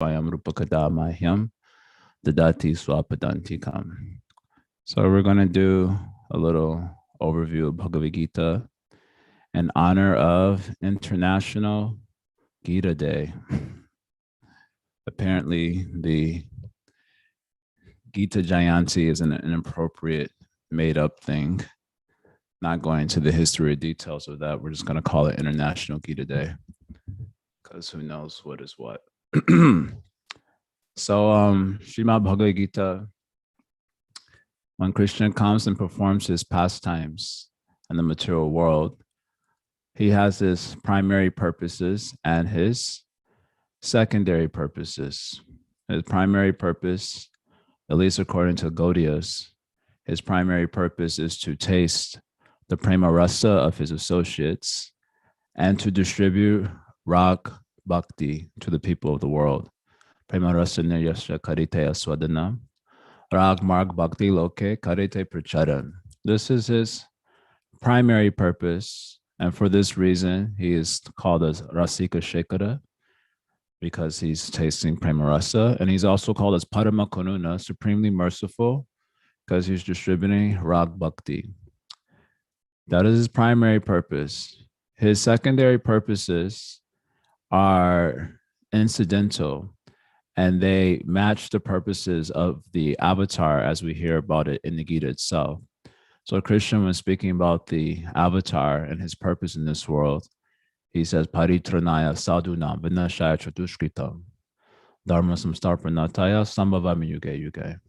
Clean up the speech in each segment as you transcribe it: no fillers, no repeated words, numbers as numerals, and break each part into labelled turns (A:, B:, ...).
A: Swayam Rupakada Mahyam Dadati Swapadantikam. So we're going to do a little overview of Bhagavad Gita in honor of International Gita Day. Apparently, the Gita Jayanti is an inappropriate, made-up thing. Not going into the history or details of that. We're just going to call it International Gita Day because who knows what is what. So, Srimad Bhagavad Gita, when Krishna comes and performs his pastimes in the material world, he has his primary purposes and his secondary purposes. His primary purpose, at least according to Gaudiyas, his primary purpose is to taste the prema rasa of his associates and to distribute rag bhakti to the people of the world. Prema rasa niryasya karite aswadana, rag marg bhakti loke karite pracharan. This is his primary purpose, and for this reason, he is called as Rasika Shekara, because he's tasting prema rasa, and he's also called as Parama Kanuna, supremely merciful, because he's distributing rag bhakti. That is his primary purpose. His secondary purposes are incidental, and they match the purposes of the avatar as we hear about it in the Gita itself. So Krishna, when speaking about the avatar and his purpose in this world, he says, Paritranaya sadhuna vinashaya chatushkritam dharma samstarpanataya sambhavami yuge yuge.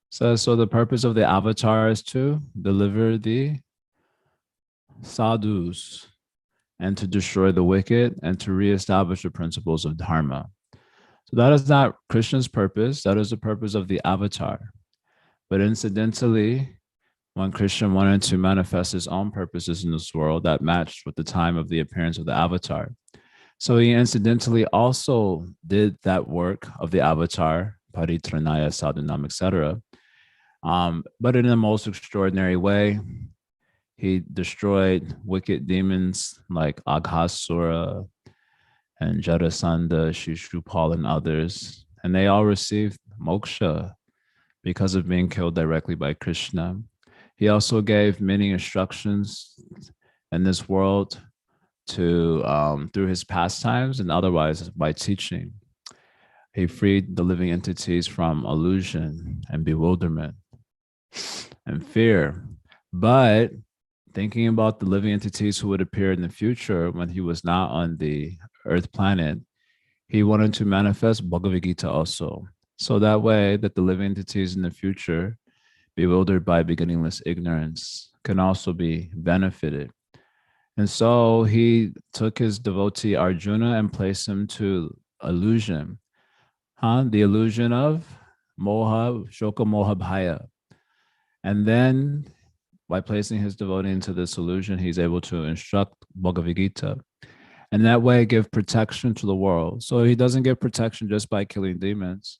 A: So the purpose of the avatar is to deliver the sadhus and to destroy the wicked and to reestablish the principles of dharma. So that is not Krishna's purpose. That is the purpose of the avatar. But incidentally, when Krishna wanted to manifest his own purposes in this world, that matched with the time of the appearance of the avatar. So he incidentally also did that work of the avatar, Paritranaya Sadhunam, etc. But in the most extraordinary way. He destroyed wicked demons like Aghasura and Jarasandha, Shishupal, and others. And they all received moksha because of being killed directly by Krishna. He also gave many instructions in this world to through his pastimes and otherwise by teaching. He freed the living entities from illusion and bewilderment and fear. But thinking about the living entities who would appear in the future when he was not on the Earth planet, he wanted to manifest Bhagavad Gita also. So that way that the living entities in the future, bewildered by beginningless ignorance, can also be benefited. And so he took his devotee Arjuna and placed him to illusion, the illusion of moha, shoka moha bhaya. And then by placing his devotee into this illusion, he's able to instruct Bhagavad Gita. And that way give protection to the world. So he doesn't give protection just by killing demons,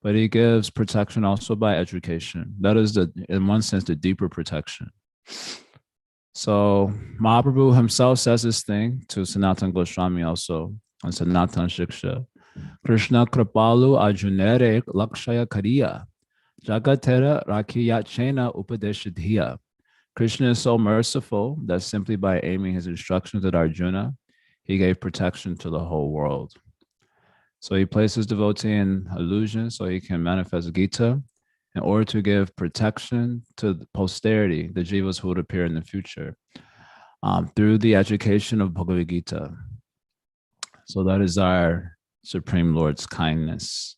A: but he gives protection also by education. That is, in one sense, the deeper protection. So Mahaprabhu himself says this thing to Sanatana Goswami also on Sanatana Shiksha. Krishna Kripalu Arjunere Lakshaya Kariya Jagatera Rakiyachena Upadeshadhiya. Krishna is so merciful that simply by aiming his instructions at Arjuna, he gave protection to the whole world. So he placed his devotee in illusion so he can manifest Gita in order to give protection to the posterity, the jivas who would appear in the future, through the education of Bhagavad Gita. So that is our Supreme Lord's kindness.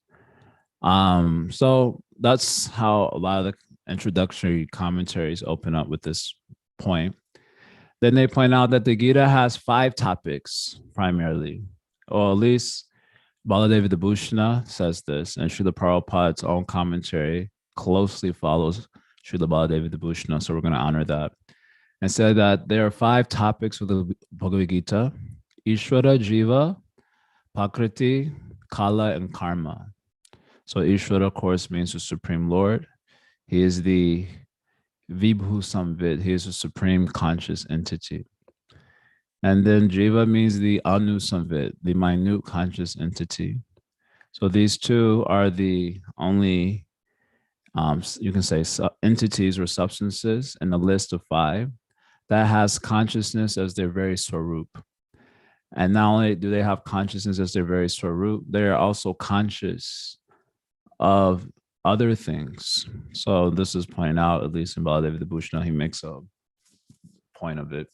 A: So that's how a lot of the introductory commentaries open up with this point. Then they point out that the Gita has 5 topics primarily, or at least Baladeva Vibhushana says this, and Srila Prabhupada's own commentary closely follows Srila Baladeva Vibhushana, so we're going to honor that. And say that there are 5 topics of the Bhagavad Gita: Ishvara, Jiva, Prakriti, Kala, and Karma. So Ishvara, of course, means the Supreme Lord. He is the Vibhu Samvid. He is a supreme conscious entity. And then Jiva means the Anu Samvid, the minute conscious entity. So these two are the only, you can say, entities or substances in the list of five that has consciousness as their very swarup. And not only do they have consciousness as their very swarup, they are also conscious of other things. So this is pointed out, at least in Baladev Vibhushana, he makes a point of it.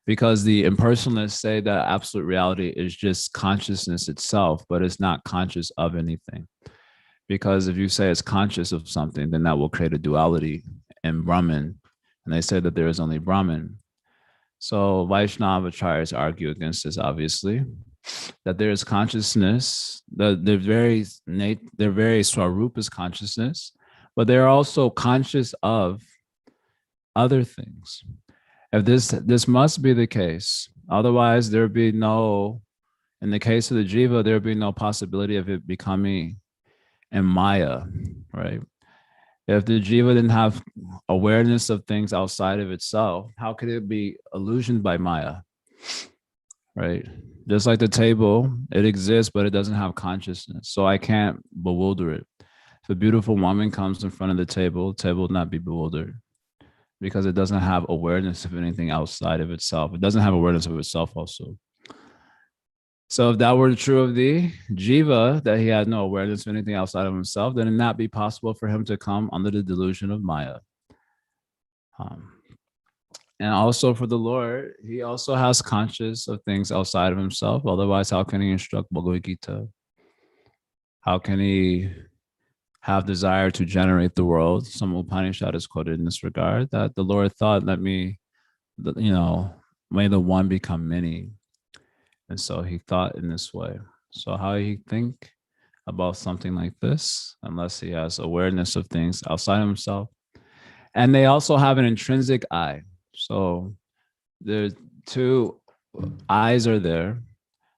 A: Because the impersonalists say that absolute reality is just consciousness itself, but it's not conscious of anything. Because if you say it's conscious of something, then that will create a duality in Brahman. And they say that there is only Brahman. So Vaishnava acharyas argue against this, obviously, that there is consciousness, their very swarup is consciousness, but they're also conscious of other things. If this must be the case, otherwise there would be no, in the case of the jiva, there would be no possibility of it becoming in Maya, right? If the jiva didn't have awareness of things outside of itself, how could it be illusioned by Maya, right? Just like the table, it exists, but it doesn't have consciousness. So I can't bewilder it. If a beautiful woman comes in front of the table will not be bewildered because it doesn't have awareness of anything outside of itself. It doesn't have awareness of itself also. So if that were true of the jiva, that he had no awareness of anything outside of himself, then it would not be possible for him to come under the delusion of Maya. And also for the Lord, he also has conscious of things outside of himself. Otherwise, how can he instruct Bhagavad-Gita? How can he have desire to generate the world? Some Upanishad is quoted in this regard, that the Lord thought, may the one become many. And so he thought in this way. So how he think about something like this, unless he has awareness of things outside of himself? And they also have an intrinsic eye. So there's two eyes are there.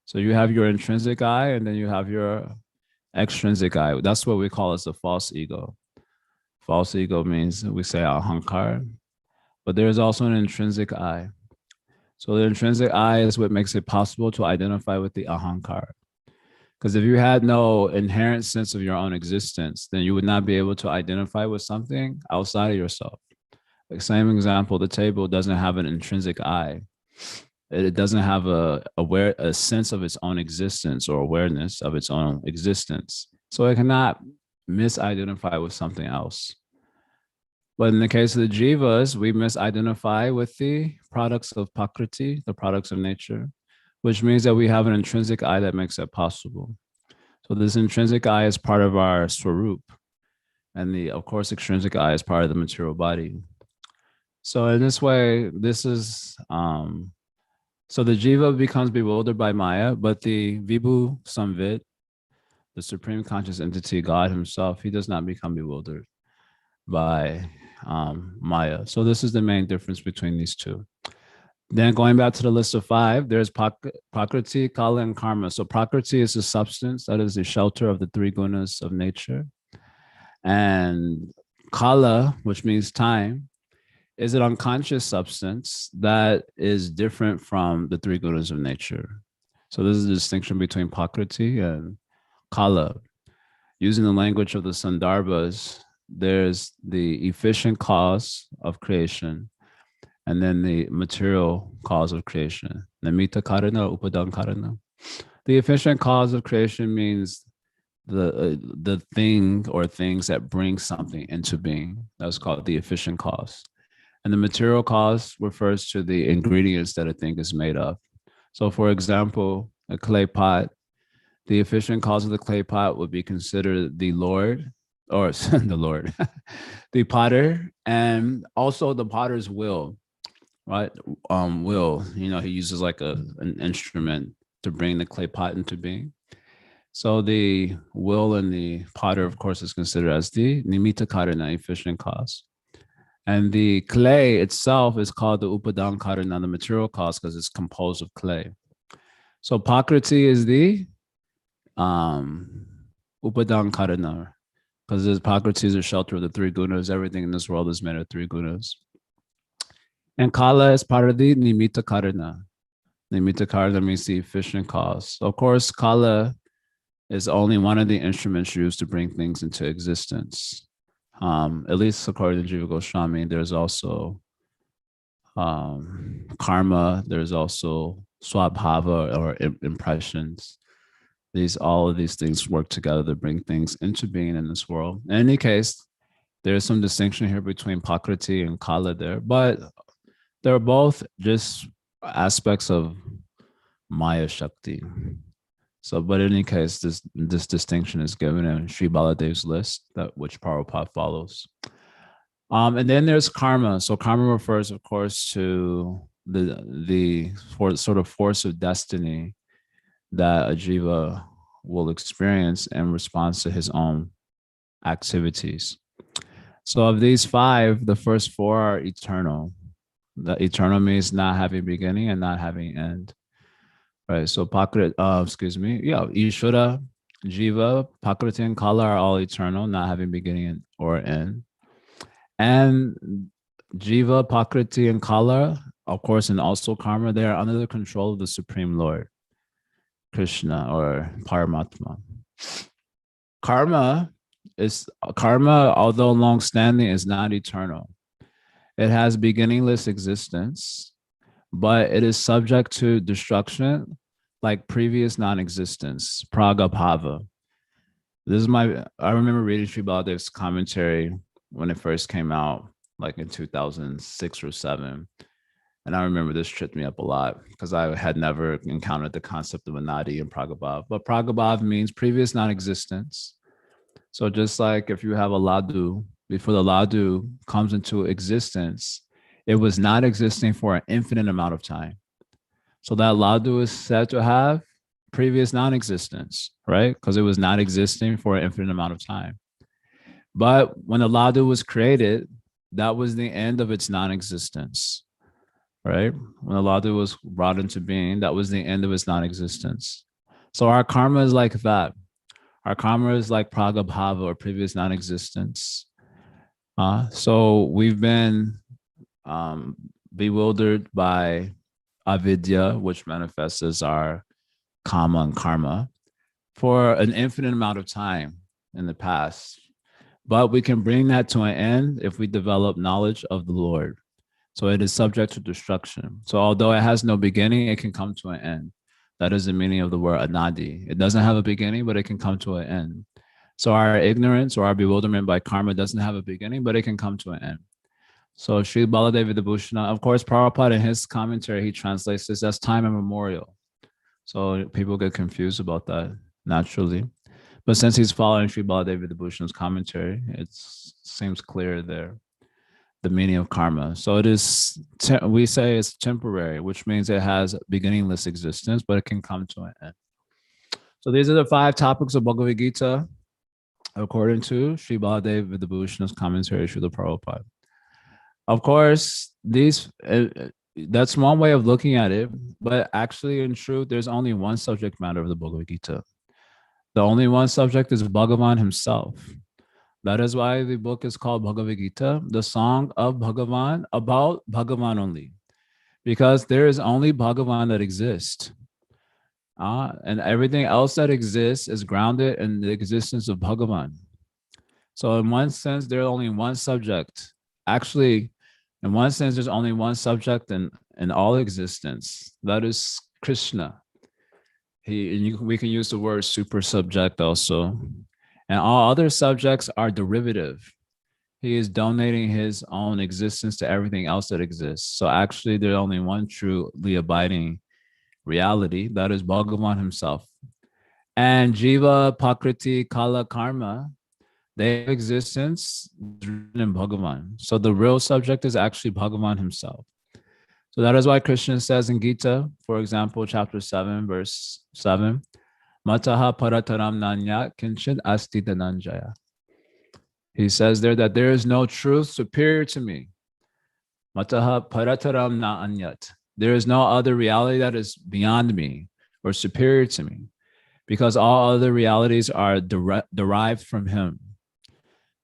A: So you have your intrinsic eye, and then you have your extrinsic eye. That's what we call as the false ego. False ego means we say ahankar, but there's also an intrinsic eye. So the intrinsic eye is what makes it possible to identify with the ahankar. Because if you had no inherent sense of your own existence, then you would not be able to identify with something outside of yourself. Like same example, the table doesn't have an intrinsic eye. It doesn't have a sense of its own existence or awareness of its own existence. So it cannot misidentify with something else. But in the case of the jivas, we misidentify with the products of prakriti, the products of nature, which means that we have an intrinsic eye that makes that possible. So this intrinsic eye is part of our swarup. And of course, extrinsic eye is part of the material body. So in this way, this is, so the jiva becomes bewildered by Maya, but the Vibhu Samvit, the supreme conscious entity, God himself, he does not become bewildered by Maya. So this is the main difference between these two. Then going back to the list of five, there's Prakriti, Kala, and Karma. So Prakriti is the substance, that is the shelter of the three gunas of nature. And Kala, which means time, is an unconscious substance that is different from the three gunas of nature. So this is the distinction between Prakriti and Kala. Using the language of the Sandarbhas, there's the efficient cause of creation, and then the material cause of creation. Namitta karana, upadana karana. The efficient cause of creation means the thing or things that bring something into being. That's called the efficient cause. And the material cause refers to the ingredients that a thing is made of. So for example, a clay pot, the efficient cause of the clay pot would be considered the Lord, or the Lord, the potter, and also the potter's will, right? Will, he uses like an instrument to bring the clay pot into being. So the will and the potter, of course, is considered as the nimitta karana, efficient cause. And the clay itself is called the upadana karana, the material cause, because it's composed of clay. So Prakriti is the upadana karana, because Prakriti is a shelter of the three gunas. Everything in this world is made of three gunas. And Kala is part of the nimitta karana. Nimitta karana means the efficient cause. So of course, Kala is only one of the instruments used to bring things into existence. At least according to Jiva Goswami, there's also karma, there's also swabhava or impressions. All of these things work together to bring things into being in this world. In any case, there's some distinction here between Prakriti and Kala there, but they're both just aspects of Maya Shakti. So, but in any case, this distinction is given in Sri Baladev's list, that which Prabhupada follows. And then there's karma. So karma refers, of course, to the sort of force of destiny that a jiva will experience in response to his own activities. So of these five, the first four are eternal. The eternal means not having beginning and not having end. Right. So Ishvara, Jiva, Prakriti, and Kala are all eternal, not having beginning or end. And Jiva, Prakriti, and Kala, of course, and also karma, they are under the control of the Supreme Lord, Krishna or Paramatma. Karma, although long-standing, is not eternal. It has beginningless existence, but it is subject to destruction like previous non-existence, pragabhava. I remember reading Sri Baladev's commentary when it first came out, like in 2006 or 7. And I remember this tripped me up a lot because I had never encountered the concept of anadi and pragabhav. But pragabhav means previous non-existence. So just like if you have a ladu, before the ladu comes into existence, it was not existing for an infinite amount of time. So that ladu is said to have previous non-existence, right? Because it was not existing for an infinite amount of time. But when the ladu was created, that was the end of its non-existence, right? When the ladu was brought into being, that was the end of its non-existence. So our karma is like that. Our karma is like pragabhava or previous non-existence. So we've been bewildered by avidya, which manifests as our kama and karma, for an infinite amount of time in the past. But we can bring that to an end if we develop knowledge of the Lord. So it is subject to destruction. So although it has no beginning, it can come to an end. That is the meaning of the word anadi. It doesn't have a beginning, but it can come to an end. So our ignorance or our bewilderment by karma doesn't have a beginning, but it can come to an end. So Sri Baladev Vibhushana, of course, Prabhupada in his commentary, he translates this as time immemorial. So people get confused about that naturally. But since he's following Sri Baladev Vibhushana's commentary, it seems clear there, the meaning of karma. So it is, we say it's temporary, which means it has beginningless existence, but it can come to an end. So these are the 5 topics of Bhagavad-Gita, according to Sri Baladev Vibhushana's commentary, Srila Prabhupada. Of course, that's one way of looking at it, but actually, in truth, there's only one subject matter of the Bhagavad Gita. The only one subject is Bhagavan himself. That is why the book is called Bhagavad Gita, the song of Bhagavan, about Bhagavan only, because there is only Bhagavan that exists. And everything else that exists is grounded in the existence of Bhagavan. So in one sense, there's only one subject. Actually, in one sense, there's only one subject in all existence. That is Krishna. We can use the word super subject also. And all other subjects are derivative. He is donating his own existence to everything else that exists. So actually, there's only one truly abiding reality. That is Bhagavan himself. And Jiva, Prakriti, Kala, Karma, they have existence in Bhagavan. So the real subject is actually Bhagavan himself. So that is why Krishna says in Gita, for example, chapter 7, verse 7, Mataha parataram nanya kinchit asti dhananjaya. He says there that there is no truth superior to me. Mataha parataram na anyat. There is no other reality that is beyond me or superior to me, because all other realities are derived from him.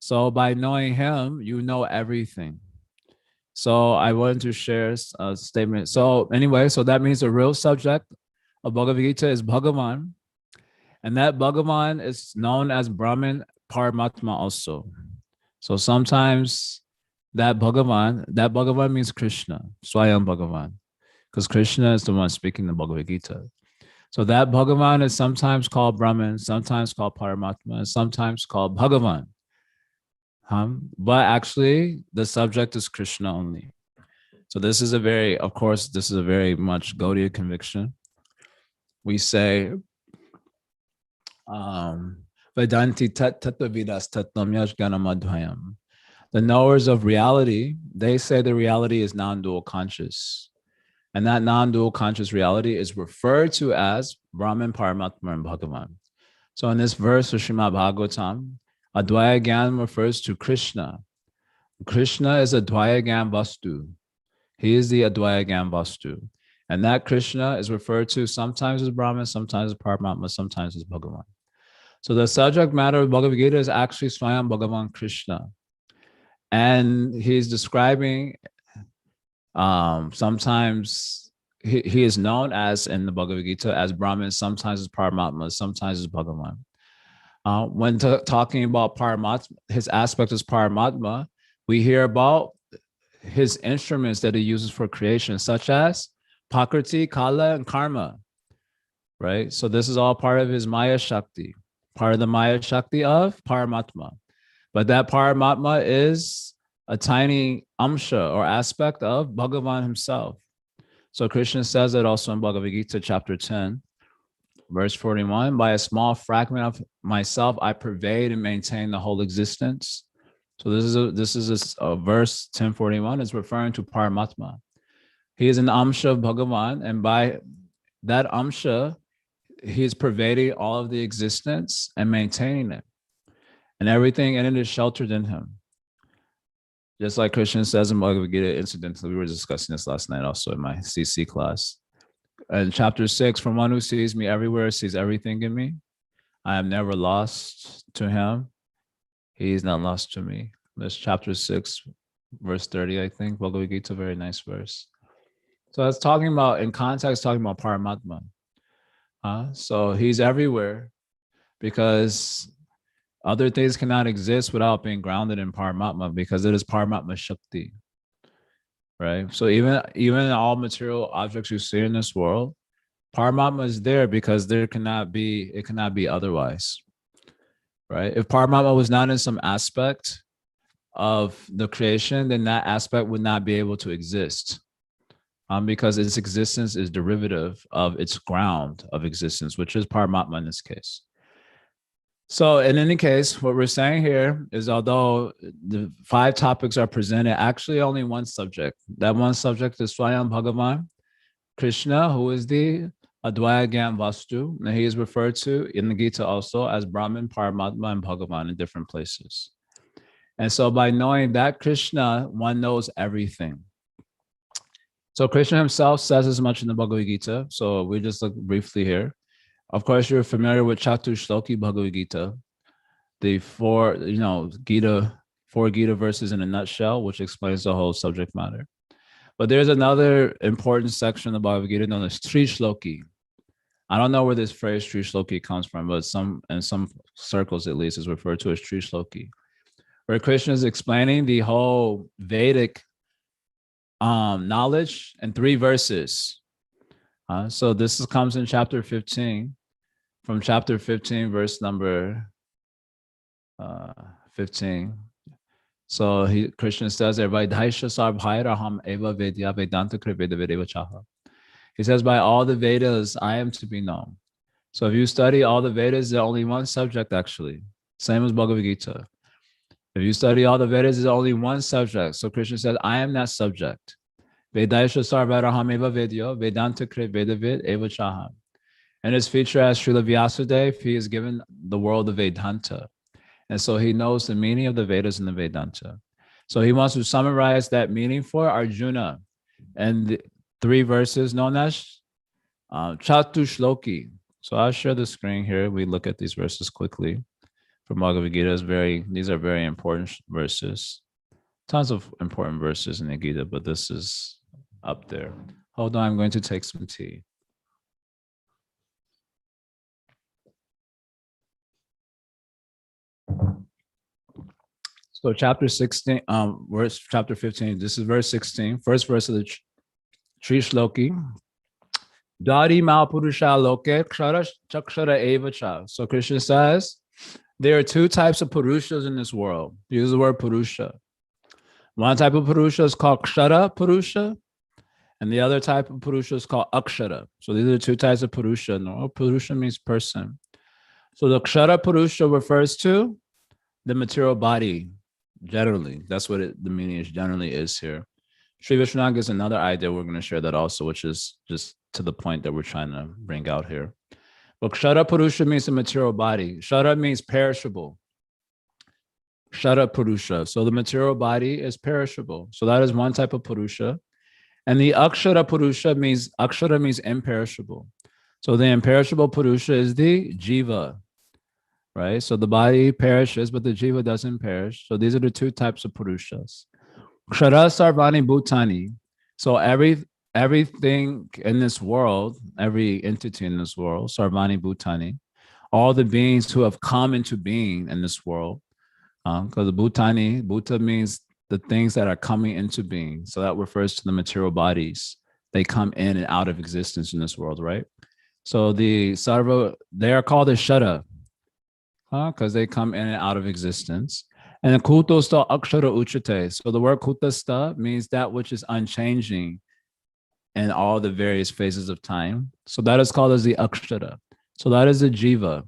A: So by knowing him, you know everything. So I wanted to share a statement. So anyway, so that means the real subject of Bhagavad Gita is Bhagavan. And that Bhagavan is known as Brahman Paramatma also. So sometimes that Bhagavan means Krishna, Swayam Bhagavan, because Krishna is the one speaking the Bhagavad-Gita. So that Bhagavan is sometimes called Brahman, sometimes called Paramatma, and sometimes called Bhagavan. But actually, the subject is Krishna only. So this is a very, of course, this is a very much Gaudiya conviction. We say, Vedanti tattvavidas tatnamyash ganamadhvayam. The knowers of reality, they say the reality is non-dual conscious. And that non-dual conscious reality is referred to as Brahman, Paramatma, and Bhagavan. So in this verse of Srimad Bhagavatam, Advaya Gyan refers to Krishna. Krishna is Advaya Gyan Vastu. He is the Advaya Gyan Vastu. And that Krishna is referred to sometimes as Brahman, sometimes as Paramatma, sometimes as Bhagavan. So the subject matter of Bhagavad Gita is actually Swayam Bhagavan Krishna. And he's describing sometimes he is known as in the Bhagavad Gita as Brahman, sometimes as Paramatma, sometimes as Bhagavan. When talking about Paramatma, his aspect is Paramatma, we hear about his instruments that he uses for creation, such as Prakriti, Kala, and Karma, right? So this is all part of his Maya Shakti, part of the Maya Shakti of Paramatma. But that Paramatma is a tiny amsha or aspect of Bhagavan himself. So Krishna says it also in Bhagavad Gita, chapter 10, verse 41, by a small fragment of myself, I pervade and maintain the whole existence. So this is a verse 1041 is referring to Paramatma. He is an amsha of Bhagavan, and by that amsha, he is pervading all of the existence and maintaining it. And everything in it is sheltered in him. Just like Krishna says in Bhagavad Gita, incidentally, we were discussing this last night also in my CC class. In chapter 6, from one who sees me everywhere, sees everything in me. I am never lost to him. He is not lost to me. That's chapter 6, verse 30, I think. Bhagavad Gita, very nice verse. So it's talking about, in context, talking about Paramatma. So he's everywhere because other things cannot exist without being grounded in Paramatma because it is Paramatma Shakti, right? So even all material objects you see in this world, Paramatma is there because it cannot be otherwise, right? If Paramatma was not in some aspect of the creation, then that aspect would not be able to exist. Because its existence is derivative of its ground of existence, which is Paramatma in this case. So in any case, what we're saying here is although the 5 topics are presented, actually only one subject. That one subject is Swayam Bhagavan, Krishna, who is the Advaya Gyan Vastu. And he is referred to in the Gita also as Brahman, Paramatma, and Bhagavan in different places. And so by knowing that Krishna, one knows everything. So Krishna himself says as much in the Bhagavad Gita. So we just look briefly here. Of course, you're familiar with Chatu Shloki Bhagavad Gita, the 4 Gita verses in a nutshell, which explains the whole subject matter. But there's another important section of the Bhagavad Gita known as Tri Shloki. I don't know where this phrase Tri Shloki comes from, but in some circles at least is referred to as Tri Shloki, where Krishna is explaining the whole Vedic knowledge in 3 verses. So this comes in chapter 15, from chapter 15, verse number 15. So Krishna says there, he says, by all the Vedas, I am to be known. So if you study all the Vedas, there's only one subject actually. Same as Bhagavad Gita. If you study all the Vedas, there's only one subject. So Krishna says, I am that subject. Vedaisha sarvaraham eva vedyo, Vedanta krit vedavid eva chaham. And his feature as Srila Vyasadeva, he is given the world of Vedanta. And so he knows the meaning of the Vedas and the Vedanta. So he wants to summarize that meaning for Arjuna. And the 3 verses known as Chatu Shloki. So I'll share the screen here. We look at these verses quickly. From Bhagavad Gita, these are very important verses. Tons of important verses in the Gita, but this is up there. Hold on, I'm going to take some tea. So chapter 16, verse chapter 15, this is verse 16, first verse of the Tri Shloki. Dari Malpurusha Loke Kshara Chakshara Evacha. So Krishna says there are two types of Purushas in this world. Use the word Purusha. One type of Purusha is called Kshara Purusha, and the other type of Purusha is called Akshara. So these are two types of Purusha. No, Purusha means person. So the Kshara Purusha refers to the material body, generally. That's what the meaning is generally is here. Sri Vishwanath gives another idea. We're going to share that also, which is just to the point that we're trying to bring out here. But Kshara Purusha means the material body. Kshara means perishable. Kshara Purusha. So the material body is perishable. So that is one type of Purusha. And the Akshara Purusha means, Akshara means imperishable. So the imperishable Purusha is the Jiva, right? So the body perishes, but the Jiva doesn't perish. So these are the two types of Purushas. Kshara Sarvani Bhutani. So everything in this world, every entity in this world, Sarvani Bhutani, all the beings who have come into being in this world, because the Bhutani, Bhuta means the things that are coming into being. So that refers to the material bodies. They come in and out of existence in this world, right? So the Sarva, they are called the Shara, because they come in and out of existence. And Kutosta Akshara Uchate. So the word Kutasta means that which is unchanging in all the various phases of time. So that is called as the Akshara. So that is the Jiva.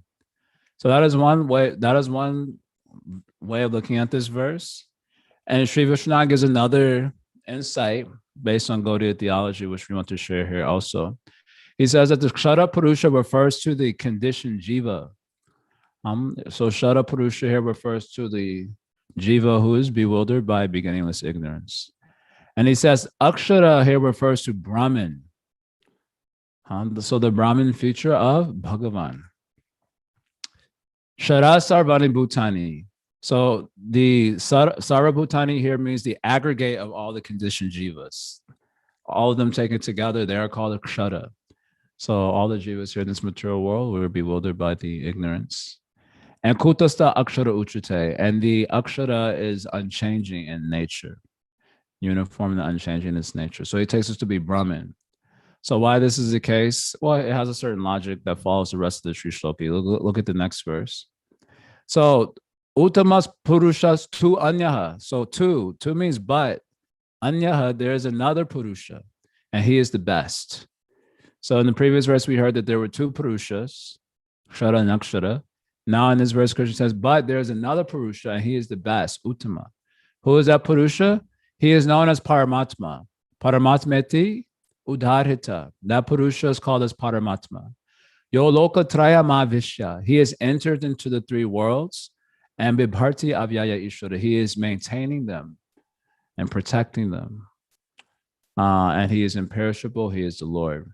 A: So that is one way. That is one way of looking at this verse. And Sri Vishwanath gives another insight based on Gaudiya theology, which we want to share here also. He says that the Kshara Purusha refers to the conditioned Jiva. So Kshara Purusha here refers to the Jiva who is bewildered by beginningless ignorance. And he says Akshara here refers to Brahman. So the Brahman feature of Bhagavan. Shara Sarvani Bhutani. So the Sarabhutani here means the aggregate of all the conditioned jivas. All of them taken together, they are called a kshara. So all the jivas here in this material world were bewildered by the ignorance. And kutasta akshara uchate. And the akshara is unchanging in nature, uniform and unchanging in its nature. So he takes us to be Brahman. So why this is the case? Well, it has a certain logic that follows the rest of the Sri Shloki. Look at the next verse. So Uttamas Purushas tu anyaha. So two means but. Anyaha, there is another Purusha, and he is the best. So in the previous verse, we heard that there were two Purushas, Kshara and Akshara. Now in this verse, Krishna says, but there is another Purusha, and he is the best, Uttama. Who is that Purusha? He is known as Paramatma. Paramatmeti Udharita. That Purusha is called as Paramatma. Yo loka traya ma vishya. He has entered into the three worlds, and bibharti avyaya ishvara. He is maintaining them and protecting them. And he is imperishable. He is the Lord.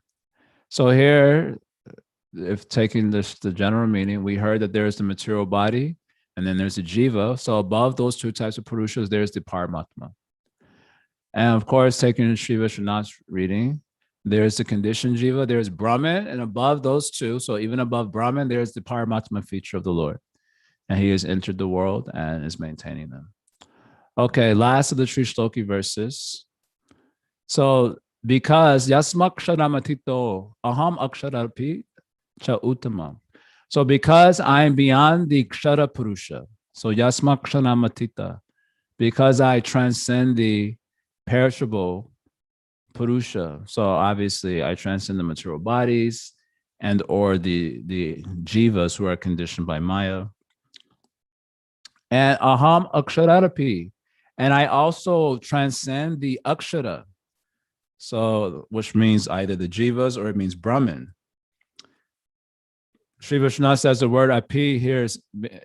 A: So here, if taking this the general meaning, we heard that there is the material body, and then there's the jiva. So above those two types of purushas, there's the Paramatma. And of course, taking Sri Vishwanath's reading, there's the conditioned jiva, there's Brahman, and above those two, so even above Brahman, there's the Paramatma feature of the Lord. And he has entered the world and is maintaining them. Okay, last of the Sri Shloki verses. So, because Yasmakshaраmatito aham aksharapi cha uttama. So, because I am beyond the kshara purusha, so Yasmakshaраmatita, because I transcend the perishable purusha. So obviously I transcend the material bodies and or the jivas who are conditioned by Maya. And aham aksharapi. And I also transcend the akshara. So which means either the jivas or it means Brahman. Sri Vishwanath says the word api here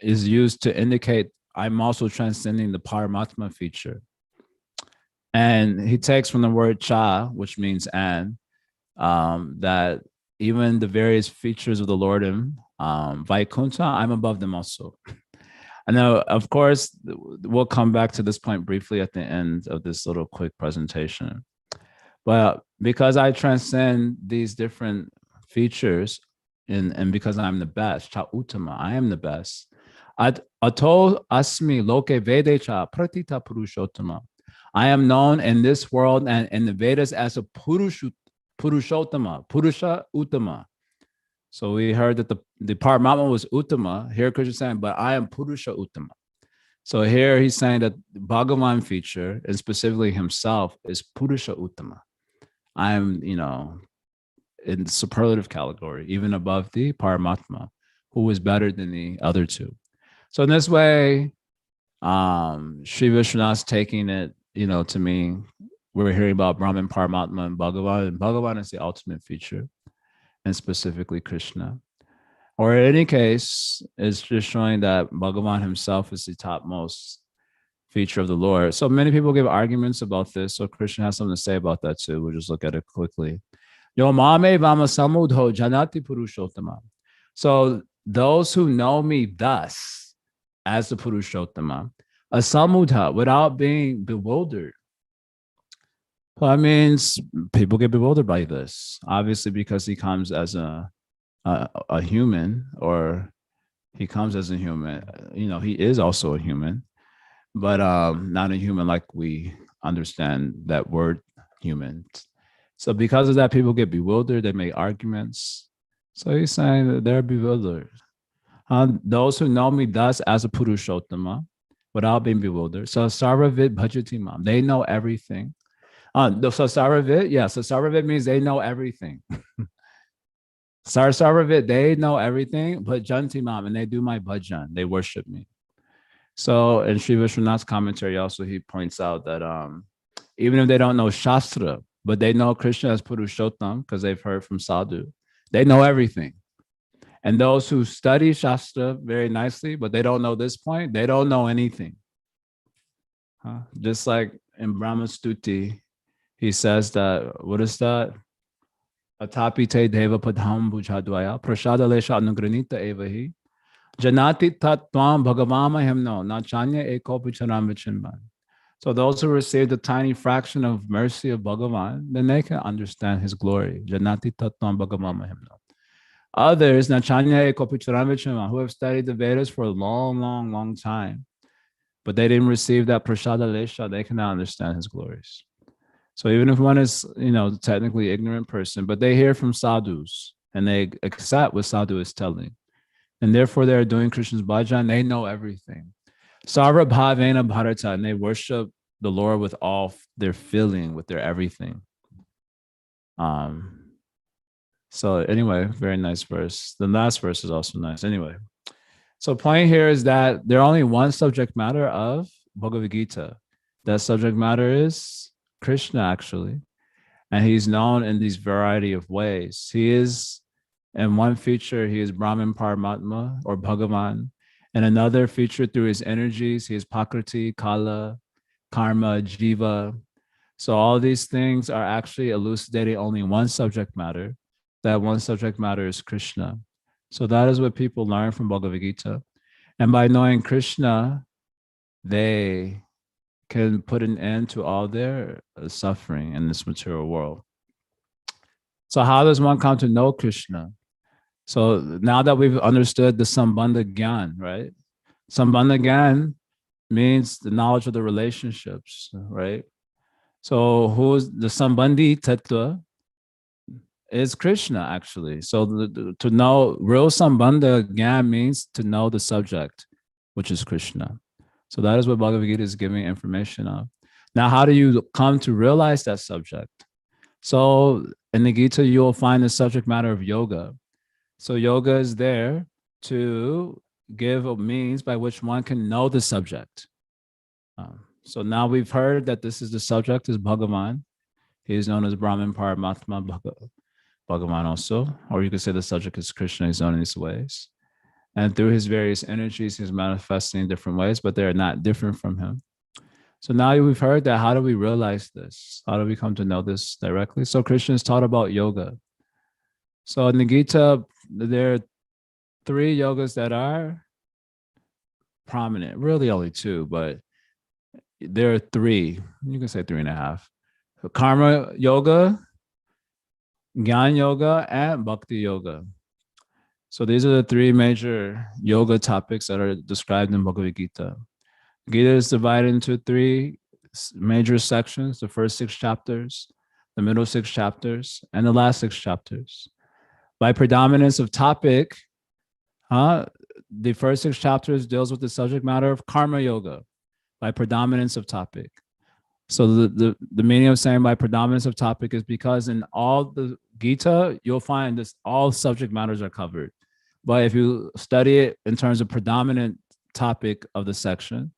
A: is used to indicate I'm also transcending the Paramatma feature. And he takes from the word cha, which means and, that even the various features of the Lord in Vaikuntha, I'm above them also. And now, of course, we'll come back to this point briefly at the end of this little quick presentation. But because I transcend these different features and because I'm the best, cha uttama, I am the best, Ato asmi loke vedecha pratita purushottama. I am known in this world and in the Vedas as a purushottama, purusha uttama. So we heard that the Paramatma was uttama. Here Krishna is saying, but I am purusha uttama. So here he's saying that the Bhagavan feature, and specifically himself, is purusha uttama. I am, in the superlative category, even above the Paramatma, who is better than the other two. So in this way, Sri Vishwanath's taking it, to mean we're hearing about Brahman, Paramatma, and Bhagavan is the ultimate feature, and specifically Krishna. Or in any case, it's just showing that Bhagavan himself is the topmost feature of the Lord. So many people give arguments about this. So Krishna has something to say about that too. We'll just look at it quickly. Yo mame vama samudho janati purushottama. So those who know me thus as the Purushottama, a samudha, without being bewildered. Well, that means people get bewildered by this, obviously, because he comes as a human, or he comes as a human. He is also a human, but not a human like we understand that word human. So because of that, people get bewildered. They make arguments. So he's saying that they're bewildered. Those who know me thus as a Purushottama, without being bewildered. So Sarvavit Bhajatimam, they know everything. So Sarvavit, so Sarvavit means they know everything. Sarvavit, they know everything, but Jantimam, and they do my bhajan, they worship me. So in Sri Vishwanath's commentary, also he points out that even if they don't know Shastra, but they know Krishna as Purushottam because they've heard from Sadhu, they know everything. And those who study Shastra very nicely, but they don't know this point, they don't know anything. Just like in Brahma Stuti, he says that, what is that? Atapi te deva padham bhujadvaya prasada lesha anugranita evahi janati tat tvam bhagavama himno nachanya eko picharam vichinman. So those who receive the tiny fraction of mercy of Bhagavan, then they can understand his glory. Janati tat tvam bhagavama himno. Others, Nachanya eko picharam vichinman, who have studied the Vedas for a long, long, long time, but they didn't receive that prasada lesha, they cannot understand his glories. So even if one is, technically ignorant person, but they hear from sadhus and they accept what sadhu is telling, and therefore they're doing Krishna's bhajan, they know everything. Sarva bhavena bharata, and they worship the Lord with all their feeling, with their everything. So anyway, very nice verse. The last verse is also nice. Anyway, so point here is that there's only one subject matter of Bhagavad-Gita. That subject matter is Krishna, actually, and he's known in these variety of ways. He is, in one feature, he is Brahman Paramatma or Bhagavan. And another feature, through his energies, he is Prakriti, Kala, Karma, Jiva. So all these things are actually elucidating only one subject matter. That one subject matter is Krishna. So that is what people learn from Bhagavad Gita. And by knowing Krishna, they can put an end to all their suffering in this material world. So how does one come to know Krishna? So now that we've understood the Sambandha Gyan, right? Sambandha Gyan means the knowledge of the relationships, right? So who's the Sambandhi Tattva is Krishna, actually. So to know real Sambandha Gyan means to know the subject, which is Krishna. So that is what Bhagavad Gita is giving information of. Now, how do you come to realize that subject? So in the Gita, you will find the subject matter of yoga. So yoga is there to give a means by which one can know the subject. So now we've heard that this is the subject is Bhagavan. He is known as Brahman Paramatma Bhagavan also, or you could say the subject is Krishna. He's known in these ways. And through his various energies, he's manifesting in different ways, but they're not different from him. So now we've heard that. How do we realize this? How do we come to know this directly? So Krishna is taught about yoga. So in the Gita, there are 3 yogas that are prominent, really only 2, but there are 3. You can say 3.5. So Karma Yoga, Gyani Yoga, and Bhakti Yoga. So these are the three major yoga topics that are described in Bhagavad-Gita. Gita is divided into three major sections: the first 6 chapters, the middle 6 chapters, and the last 6 chapters. By predominance of topic, the first 6 chapters deals with the subject matter of karma yoga by predominance of topic. So the meaning of saying by predominance of topic is because in all the Gita, you'll find this all subject matters are covered. But if you study it in terms of predominant topic of the section,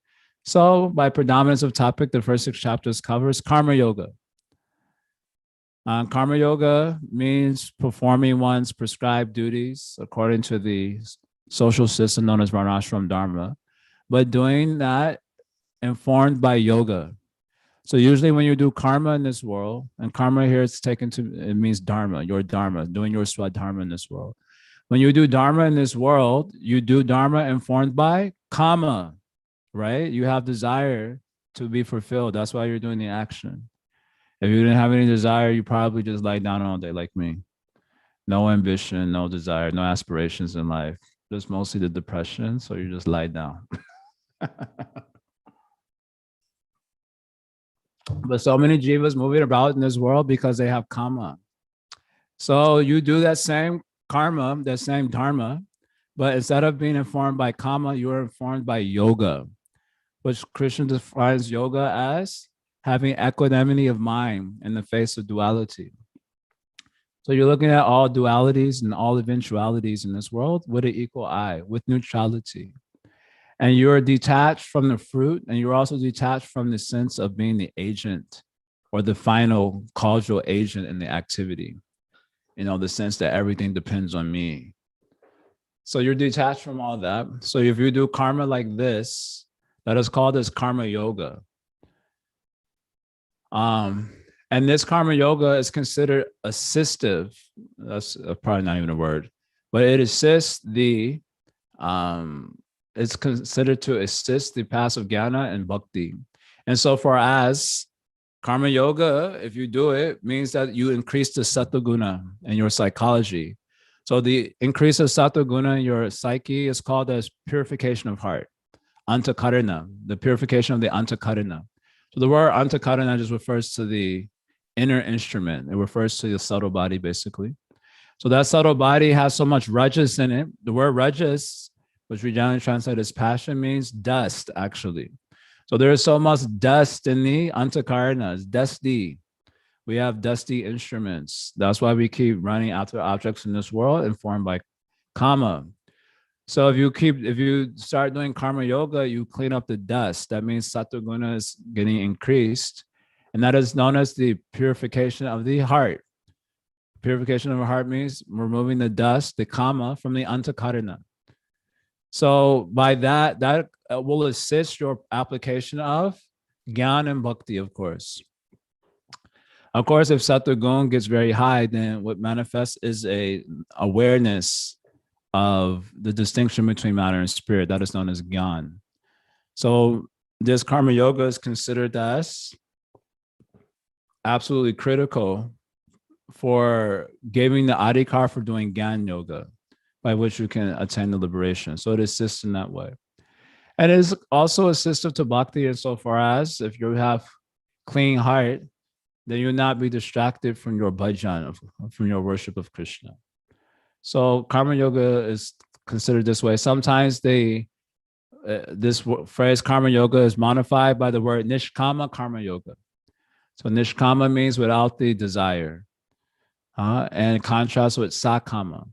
A: so by predominance of topic, the first 6 chapters covers karma yoga. Karma yoga means performing one's prescribed duties according to the social system known as Varnashram Dharma, but doing that informed by yoga. So usually when you do karma in this world, and karma here it's taken to, it means dharma, your dharma, doing your swadharma in this world. When you do dharma in this world, you do dharma informed by kama, right? You have desire to be fulfilled. That's why you're doing the action. If you didn't have any desire, you probably just lie down all day like me. No ambition, no desire, no aspirations in life. Just mostly the depression. So you just lie down. But so many jivas moving about in this world because they have kama. So you do that same karma, that same dharma, but instead of being informed by kama, you are informed by yoga, which Krishna defines yoga as having equanimity of mind in the face of duality. So you're looking at all dualities and all eventualities in this world with an equal eye, with neutrality. And you're detached from the fruit, and you're also detached from the sense of being the agent or the final causal agent in the activity. You know, the sense that everything depends on me. So you're detached from all that. So if you do karma like this, that is called as karma yoga. And this karma yoga is considered assistive. That's probably not even a word, but it assists the it's considered to assist the passive jnana and bhakti. And so far as karma yoga, if you do it, means that you increase the sattva guna in your psychology. So the increase of sattva guna in your psyche is called as purification of heart, antakarana, the purification of the antakarana. So the word antakarana just refers to the inner instrument. It refers to the subtle body, basically. So that subtle body has so much rajas in it. The word rajas, which we generally translate as passion, means dust, actually. So there is so much dust in the antakarana, it's dusty. We have dusty instruments. That's why we keep running after objects in this world informed by kama. So if you start doing karma yoga, you clean up the dust. That means sattva guna is getting increased. And that is known as the purification of the heart. Purification of the heart means removing the dust, the kama, from the antakarana. So by that will assist your application of Gyani and Bhakti, of course. Of course, if Sattva Gun gets very high, then what manifests is a awareness of the distinction between matter and spirit. That is known as Gyani. So this karma yoga is considered as absolutely critical for giving the adhikar for doing Gyani yoga, by which you can attain the liberation. So it assists in that way. And it is also assistive to bhakti insofar as if you have clean heart, then you'll not be distracted from your bhajan, from your worship of Krishna. So karma yoga is considered this way. Sometimes this phrase karma yoga is modified by the word Nishkama karma yoga. So Nishkama means without the desire, and in contrast with Sakama.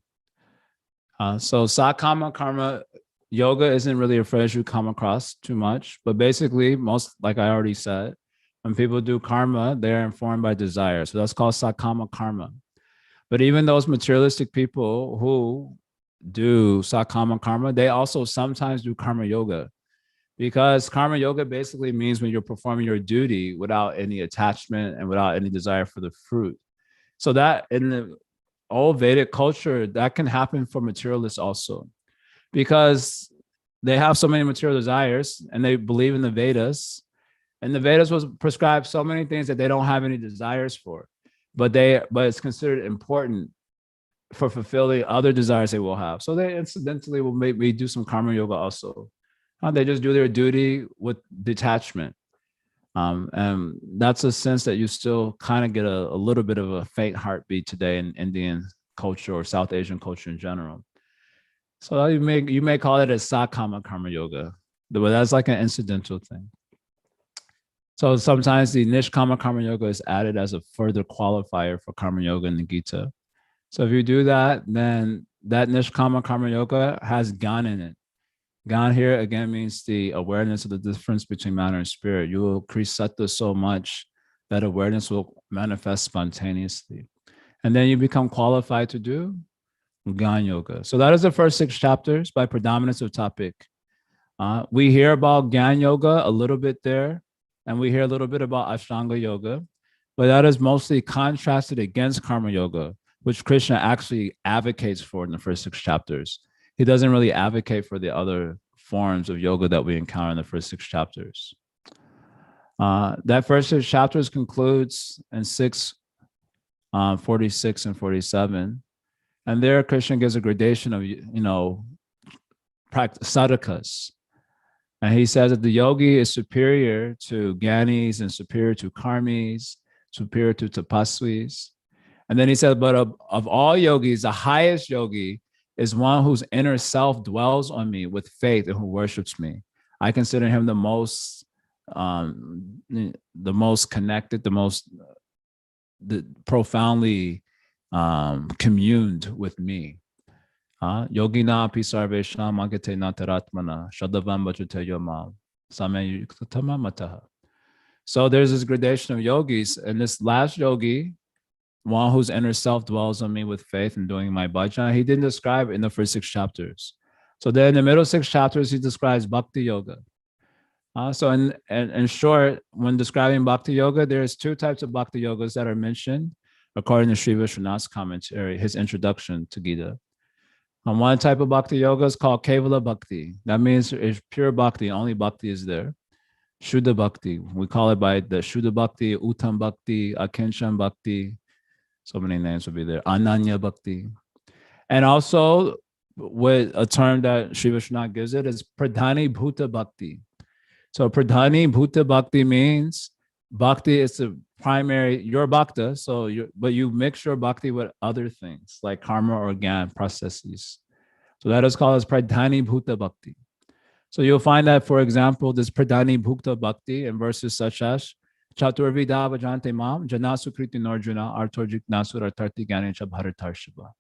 A: So Sakama karma yoga isn't really a phrase you come across too much, but basically most, like I already said, when people do karma, they're informed by desire. So that's called Sakama karma. But even those materialistic people who do Sakama karma, they also sometimes do karma yoga, because karma yoga basically means when you're performing your duty without any attachment and without any desire for the fruit. So that in the old Vedic culture, that can happen for materialists also, because they have so many material desires and they believe in the Vedas, and the Vedas was prescribed so many things that they don't have any desires for, but it's considered important for fulfilling other desires they will have. So they incidentally will maybe do some karma yoga also. They just do their duty with detachment. And that's a sense that you still kind of get a little bit of a faint heartbeat today in Indian culture or South Asian culture in general. So you may call it a sakama karma yoga, but that's like an incidental thing. So sometimes the Nishkama karma yoga is added as a further qualifier for karma yoga in the Gita. So if you do that, then that Nishkama karma yoga has Gyani in it. Gyani here again means the awareness of the difference between matter and spirit. You will increase sattva so much that awareness will manifest spontaneously. And then you become qualified to do Gyani yoga. So that is the first 6 chapters by predominance of topic. We hear about Gyani yoga a little bit there, and we hear a little bit about Ashtanga yoga, but that is mostly contrasted against karma yoga, which Krishna actually advocates for in the first 6 chapters. He doesn't really advocate for the other forms of yoga that we encounter in the first 6 chapters. That first 6 chapters concludes in 46 and 47. And there Krishna gives a gradation of, sadhakas. And he says that the yogi is superior to Gyanis and superior to karmis, superior to tapasvis. And then he said, but of all yogis, the highest yogi is one whose inner self dwells on me with faith and who worships me. I consider him the most connected, the profoundly communed with me. Yogina api sarvesham agate nataratmana shadavam bhajate yomam samyuktama mataha. So there's this gradation of yogis, and this last yogi, one whose inner self dwells on me with faith and doing my bhajan, he didn't describe in the first 6 chapters. So then in the middle 6 chapters, he describes Bhakti Yoga. So in short, when describing Bhakti Yoga, there's 2 types of Bhakti Yogas that are mentioned according to Sri Vishwanath's commentary, his introduction to Gita. One type of Bhakti Yoga is called Kevala Bhakti. That means it's pure Bhakti, only Bhakti is there. Shuddha Bhakti, we call it by the Shuddha Bhakti, Uttam Bhakti, Akinchan Bhakti. So many names will be there. Ananya Bhakti. And also, with a term that Sri Vishwanath gives it is Pradhani Bhuta Bhakti. So Pradhani Bhuta Bhakti means Bhakti is the primary, your bhakta, but you mix your bhakti with other things like karma or gyan processes. So that is called as Pradhani Bhuta Bhakti. So you'll find that, for example, this Pradhani Bhuta Bhakti in verses such as Chaturvida Vajante Mam, Janasukriti Norjuna, Artorjik Nasur, Artarti Gyani Bharatarshaba.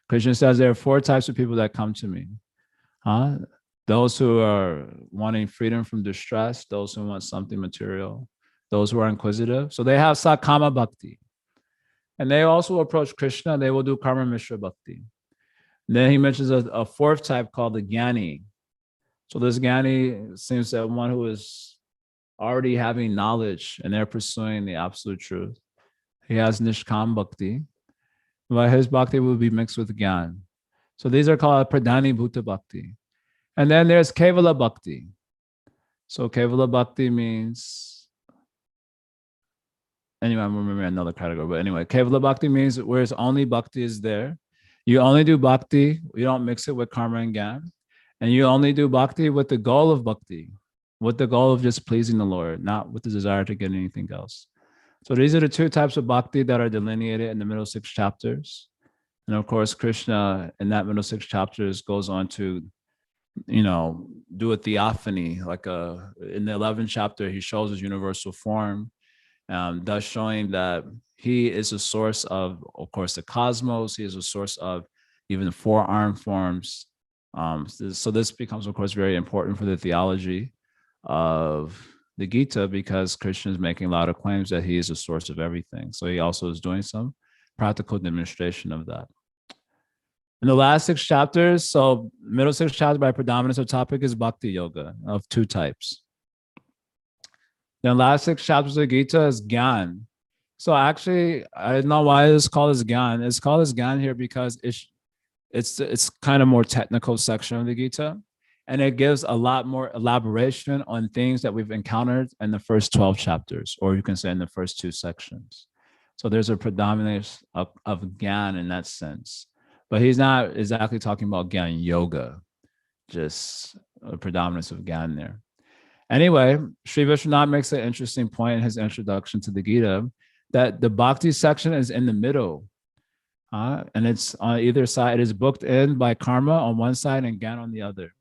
A: Krishna says there are 4 types of people that come to me. Those who are wanting freedom from distress, those who want something material, those who are inquisitive. So they have Sakama Bhakti. And they also approach Krishna, they will do Karma Mishra Bhakti. And then he mentions a 4th type called the Gyani. So this Gyani seems that one who is already having knowledge and they're pursuing the absolute truth. He has Nishkama Bhakti, but his Bhakti will be mixed with Gyan. So these are called Pradhani Bhuta Bhakti. And then there's Kevala Bhakti. So Kevala Bhakti means, anyway, I'm remembering another category, but anyway, Kevala Bhakti means whereas only Bhakti is there. You only do Bhakti, you don't mix it with karma and Gyan. And you only do Bhakti with the goal of Bhakti, with the goal of just pleasing the Lord, not with the desire to get anything else. So these are the 2 types of Bhakti that are delineated in the middle 6 chapters. And of course, Krishna in that middle 6 chapters goes on to do a theophany, like in the 11th chapter, he shows his universal form, thus showing that he is a source of course, the cosmos. He is a source of even 4-arm forms. So this becomes, of course, very important for the theology of the Gita because Krishna is making a lot of claims that he is a source of everything. So he also is doing some practical demonstration of that. In the last 6 chapters, so middle 6 chapter by predominance of topic is Bhakti Yoga of 2 types. Then last 6 chapters of Gita is Gyan. So actually, I don't know why it's called as Gyan. It's called as Gyan here because it's kind of more technical section of the Gita. And it gives a lot more elaboration on things that we've encountered in the first 12 chapters, or you can say in the first 2 sections. So there's a predominance of Gyan in that sense. But he's not exactly talking about Gyani Yoga, just a predominance of Gyani there. Anyway, Sri Vishwanath makes an interesting point in his introduction to the Gita that the Bhakti section is in the middle. And it's on either side. It is booked in by karma on one side and Gyani on the other.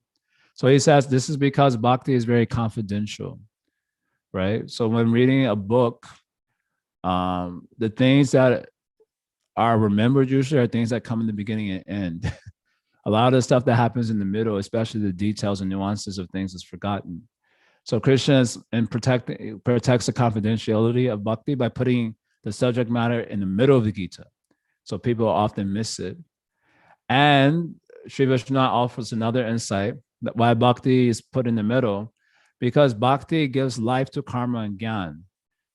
A: So he says this is because Bhakti is very confidential, right? So when reading a book, the things that are remembered usually are things that come in the beginning and end. A lot of the stuff that happens in the middle, especially the details and nuances of things, is forgotten. So Krishna protects the confidentiality of bhakti by putting the subject matter in the middle of the Gita. So people often miss it. And Sri Vishwanath offers another insight that why bhakti is put in the middle, because bhakti gives life to karma and gyan.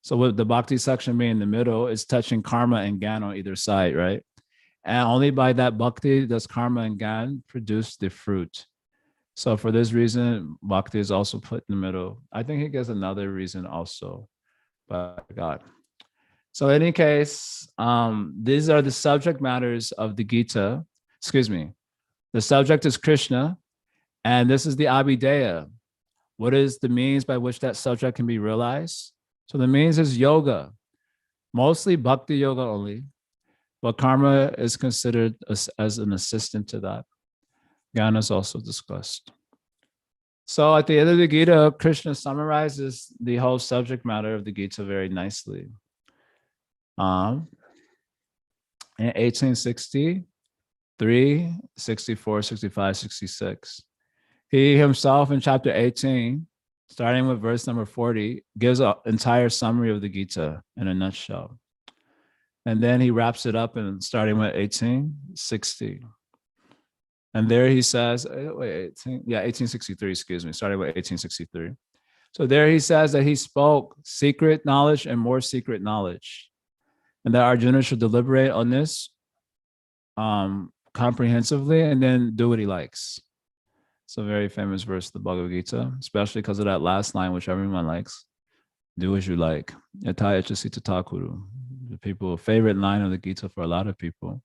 A: So with the bhakti section being in the middle, it's touching karma and gyan on either side, right? And only by that bhakti does karma and gyan produce the fruit. So for this reason, bhakti is also put in the middle. I think he gives another reason also, but God. So in any case, these are the subject matters of the Gita. Excuse me. The subject is Krishna, and this is the Abhideya. What is the means by which that subject can be realized? So the means is yoga, mostly bhakti yoga only, but karma is considered as an assistant to that. Gyana is also discussed. So at the end of the Gita, Krishna summarizes the whole subject matter of the Gita very nicely. In 1863, 64, 65, 66. He himself in chapter 18, starting with verse number 40, gives an entire summary of the Gita in a nutshell. And then he wraps it up in starting with 1860. And there he says, 1863, excuse me, starting with 1863. So there he says that he spoke secret knowledge and more secret knowledge, and that Arjuna should deliberate on this comprehensively and then do what he likes. It's a very famous verse of the Bhagavad-Gita, especially because of that last line, which everyone likes. Do as you like. The people's favorite line of the Gita for a lot of people,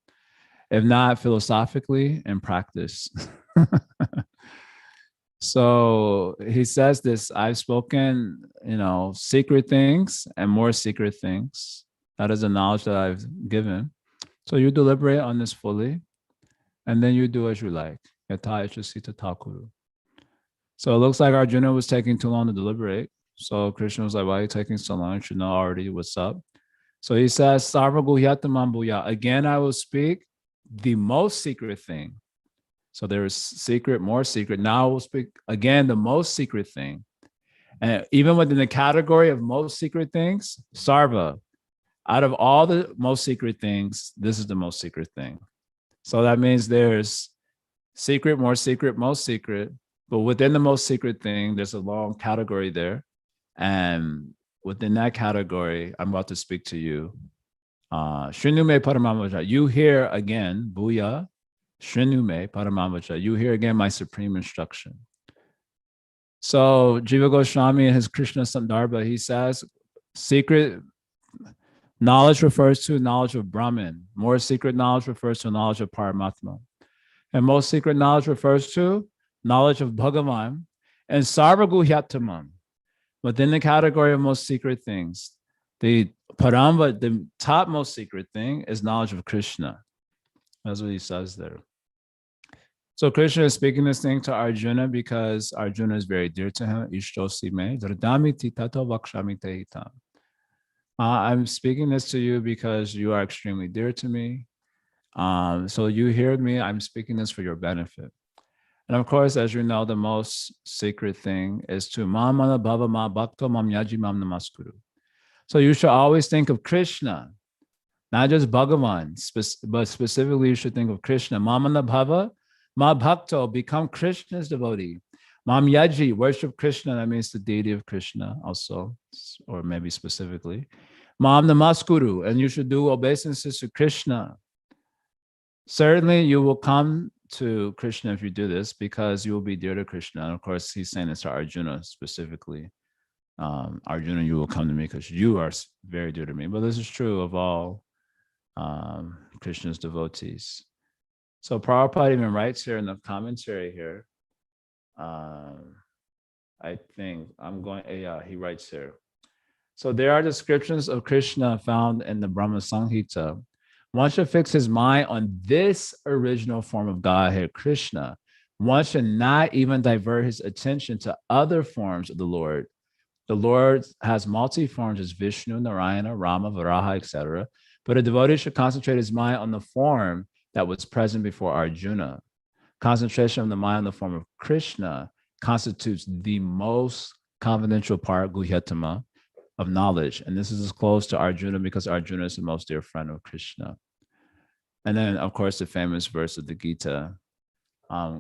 A: if not philosophically, in practice. So he says this, I've spoken, secret things and more secret things. That is the knowledge that I've given. So you deliberate on this fully, and then you do as you like. So it looks like Arjuna was taking too long to deliberate. So Krishna was like, why are you taking so long? You should know already what's up. So he says, again, I will speak the most secret thing. So there is secret, more secret. Now I will speak again the most secret thing. And even within the category of most secret things, sarva, out of all the most secret things, this is the most secret thing. So that means there's secret, more secret, most secret. But within the most secret thing, there's a long category there. And within that category, I'm about to speak to you. Shrinume Paramamacha. You hear again, Bhuya, Shrinume Paramamacha. You hear again my supreme instruction. So Jiva Goswami in his Krishna Sandarbha, he says, secret knowledge refers to knowledge of Brahman. More secret knowledge refers to knowledge of Paramatma. And most secret knowledge refers to knowledge of Bhagavan and Sarvaguhyatamam. Within the category of most secret things, the Paramba, the topmost secret thing, is knowledge of Krishna. That's what he says there. So Krishna is speaking this thing to Arjuna because Arjuna is very dear to him. Ishtosi me, dardamiti tato vakshami tehitam. I'm speaking this to you because you are extremely dear to me. So you hear me, I'm speaking this for your benefit. And of course, as you know, the most secret thing is to mamana bhava ma bhakto mam yaji mam namaskuru. So you should always think of Krishna, not just Bhagavan, but specifically you should think of Krishna. Mamana bhava ma bhakto, become Krishna's devotee. Mam yaji, worship Krishna, that means the deity of Krishna also, or maybe specifically. Mam namaskuru, and you should do obeisances to Krishna. Certainly you will come to Krishna if you do this because you will be dear to Krishna. And of course, he's saying this to Arjuna specifically. Arjuna, you will come to me because you are very dear to me. But this is true of all Krishna's devotees. So Prabhupada even writes here in the commentary here. I think he writes here. So there are descriptions of Krishna found in the Brahma Samhita. One should fix his mind on this original form of Godhead, Krishna. One should not even divert his attention to other forms of the Lord. The Lord has multi forms as Vishnu, Narayana, Rama, Varaha, etc. But a devotee should concentrate his mind on the form that was present before Arjuna. Concentration of the mind on the form of Krishna constitutes the most confidential part, Guhyatama, of knowledge. And this is as close to Arjuna because Arjuna is the most dear friend of Krishna. And then, of course, the famous verse of the Gita,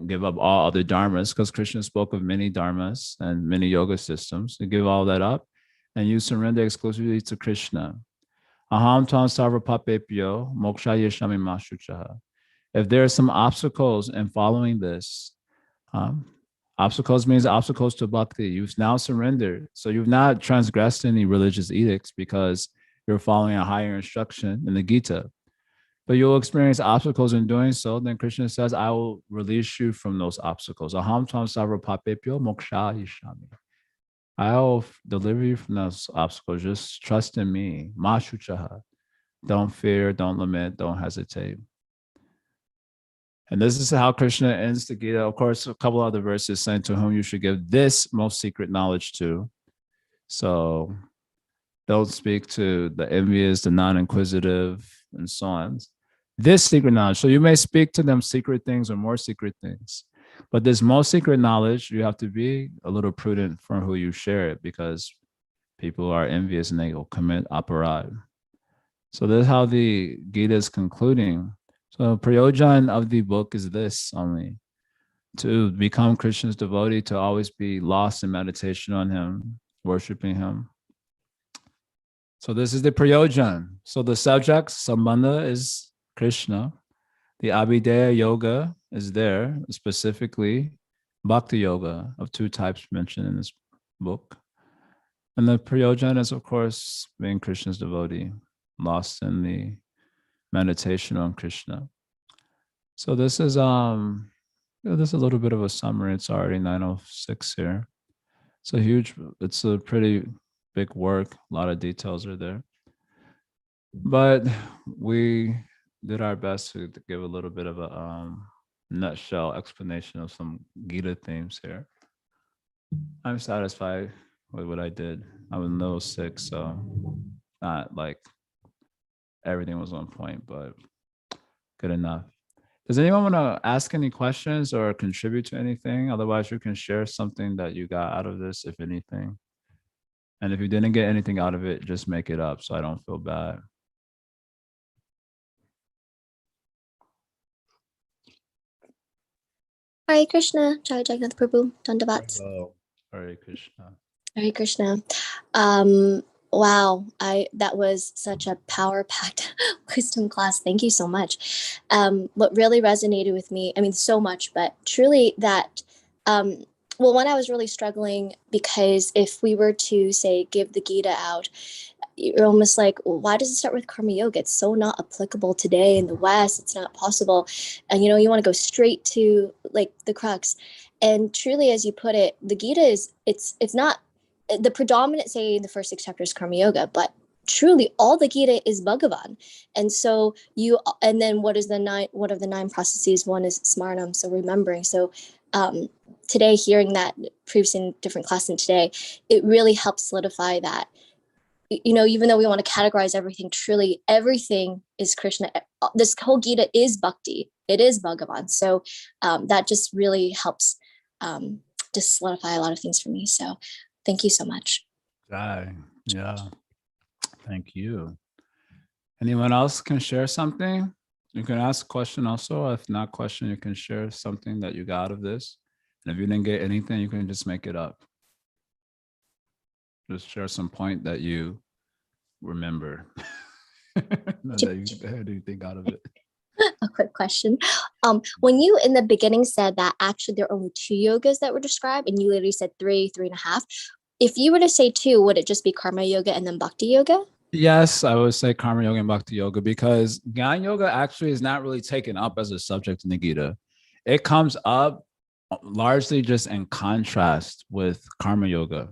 A: give up all other dharmas, because Krishna spoke of many dharmas and many yoga systems. You give all that up and you surrender exclusively to Krishna. Aham tvam sarvapapepyo moksha yeshami mashuchaha. If there are some obstacles in following this, obstacles means obstacles to bhakti. You've now surrendered. So you've not transgressed any religious edicts because you're following a higher instruction in the Gita. But you'll experience obstacles in doing so. Then Krishna says, I will release you from those obstacles. Aham tvam sarvapapepyo moksha yeshami. I'll deliver you from those obstacles. Just trust in me. Mashuchaha. Don't fear, don't lament, don't hesitate. And this is how Krishna ends the Gita. Of course, a couple other verses saying to whom you should give this most secret knowledge to. So don't speak to the envious, the non-inquisitive, and so on. This secret knowledge. So you may speak to them secret things or more secret things. But this most secret knowledge, you have to be a little prudent for who you share it, because people are envious and they will commit aparad. So this is how the Gita is concluding. So prayojan of the book is this only: to become Krishna's devotee, to always be lost in meditation on him, worshiping him. So this is the prayojan. So the subject, sambandha, is Krishna. The abhideya yoga is there, specifically Bhakti Yoga of two types mentioned in this book. And the prayojan is, of course, being Krishna's devotee, lost in the meditation on Krishna. So this is this is a little bit of a summary. It's already 9:06 here. It's a pretty big work. A lot of details are there. But we did our best to give a little bit of a nutshell explanation of some Gita themes here. I'm satisfied with what I did. I was a little sick, so not like everything was on point, but good enough. Does anyone want to ask any questions or contribute to anything? Otherwise, you can share something that you got out of this, if anything. And if you didn't get anything out of it, just make it up so I don't feel bad.
B: Hare Krishna, Jaya Jagannath Prabhu, Dandavat.
A: Hare Krishna.
B: Hare Krishna. Wow, that was such a power-packed wisdom class. Thank you so much. What really resonated with me, I mean, so much, but truly that, one, I was really struggling because if we were to, say, give the Gita out, you're almost like, well, why does it start with karma yoga? It's so not applicable today in the West. It's not possible. And, you want to go straight to like the crux. And truly, as you put it, the Gita is, it's not the predominant, say, in the first 6 chapters, karma yoga, but truly all the Gita is Bhagavan. And so and then what of the 9 processes? One is smarnam, so remembering. So today, hearing that previously in different classes and today, it really helps solidify that, even though we want to categorize everything, truly everything is Krishna. This whole Gita is bhakti. It is Bhagavan. So that just really helps just solidify a lot of things for me. So thank you so much.
A: Yeah. Thank you. Anyone else can share something? You can ask a question also. If not question, you can share something that you got out of this. And if you didn't get anything, you can just make it up. Just share some point that you remember. That you think out of it.
B: A quick question. When you in the beginning said that actually there are only 2 yogas that were described, and you literally said 3.5. If you were to say 2, would it just be karma yoga and then bhakti yoga?
A: Yes, I would say Karma Yoga and Bhakti Yoga because Gyani Yoga actually is not really taken up as a subject in the Gita. It comes up largely just in contrast with Karma Yoga.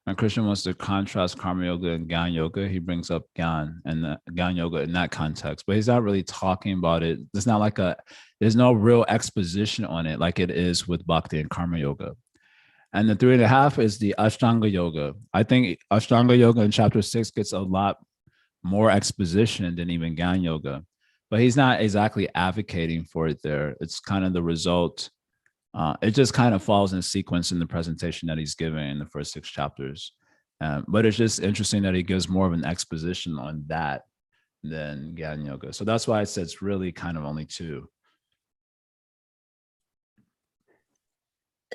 A: When Krishna wants to contrast Karma Yoga and Gyani Yoga, he brings up Gyan and the Gyani Yoga in that context, but he's not really talking about it. It's not like there's no real exposition on it like it is with Bhakti and Karma Yoga. And the 3.5 is the Ashtanga Yoga. I think Ashtanga Yoga in chapter 6 gets a lot more exposition than even Gyani Yoga, but he's not exactly advocating for it there. It's kind of the result. It just kind of falls in sequence in the presentation that he's giving in the first 6 chapters. But it's just interesting that he gives more of an exposition on that than Gyani Yoga. So that's why I said it's really kind of only 2.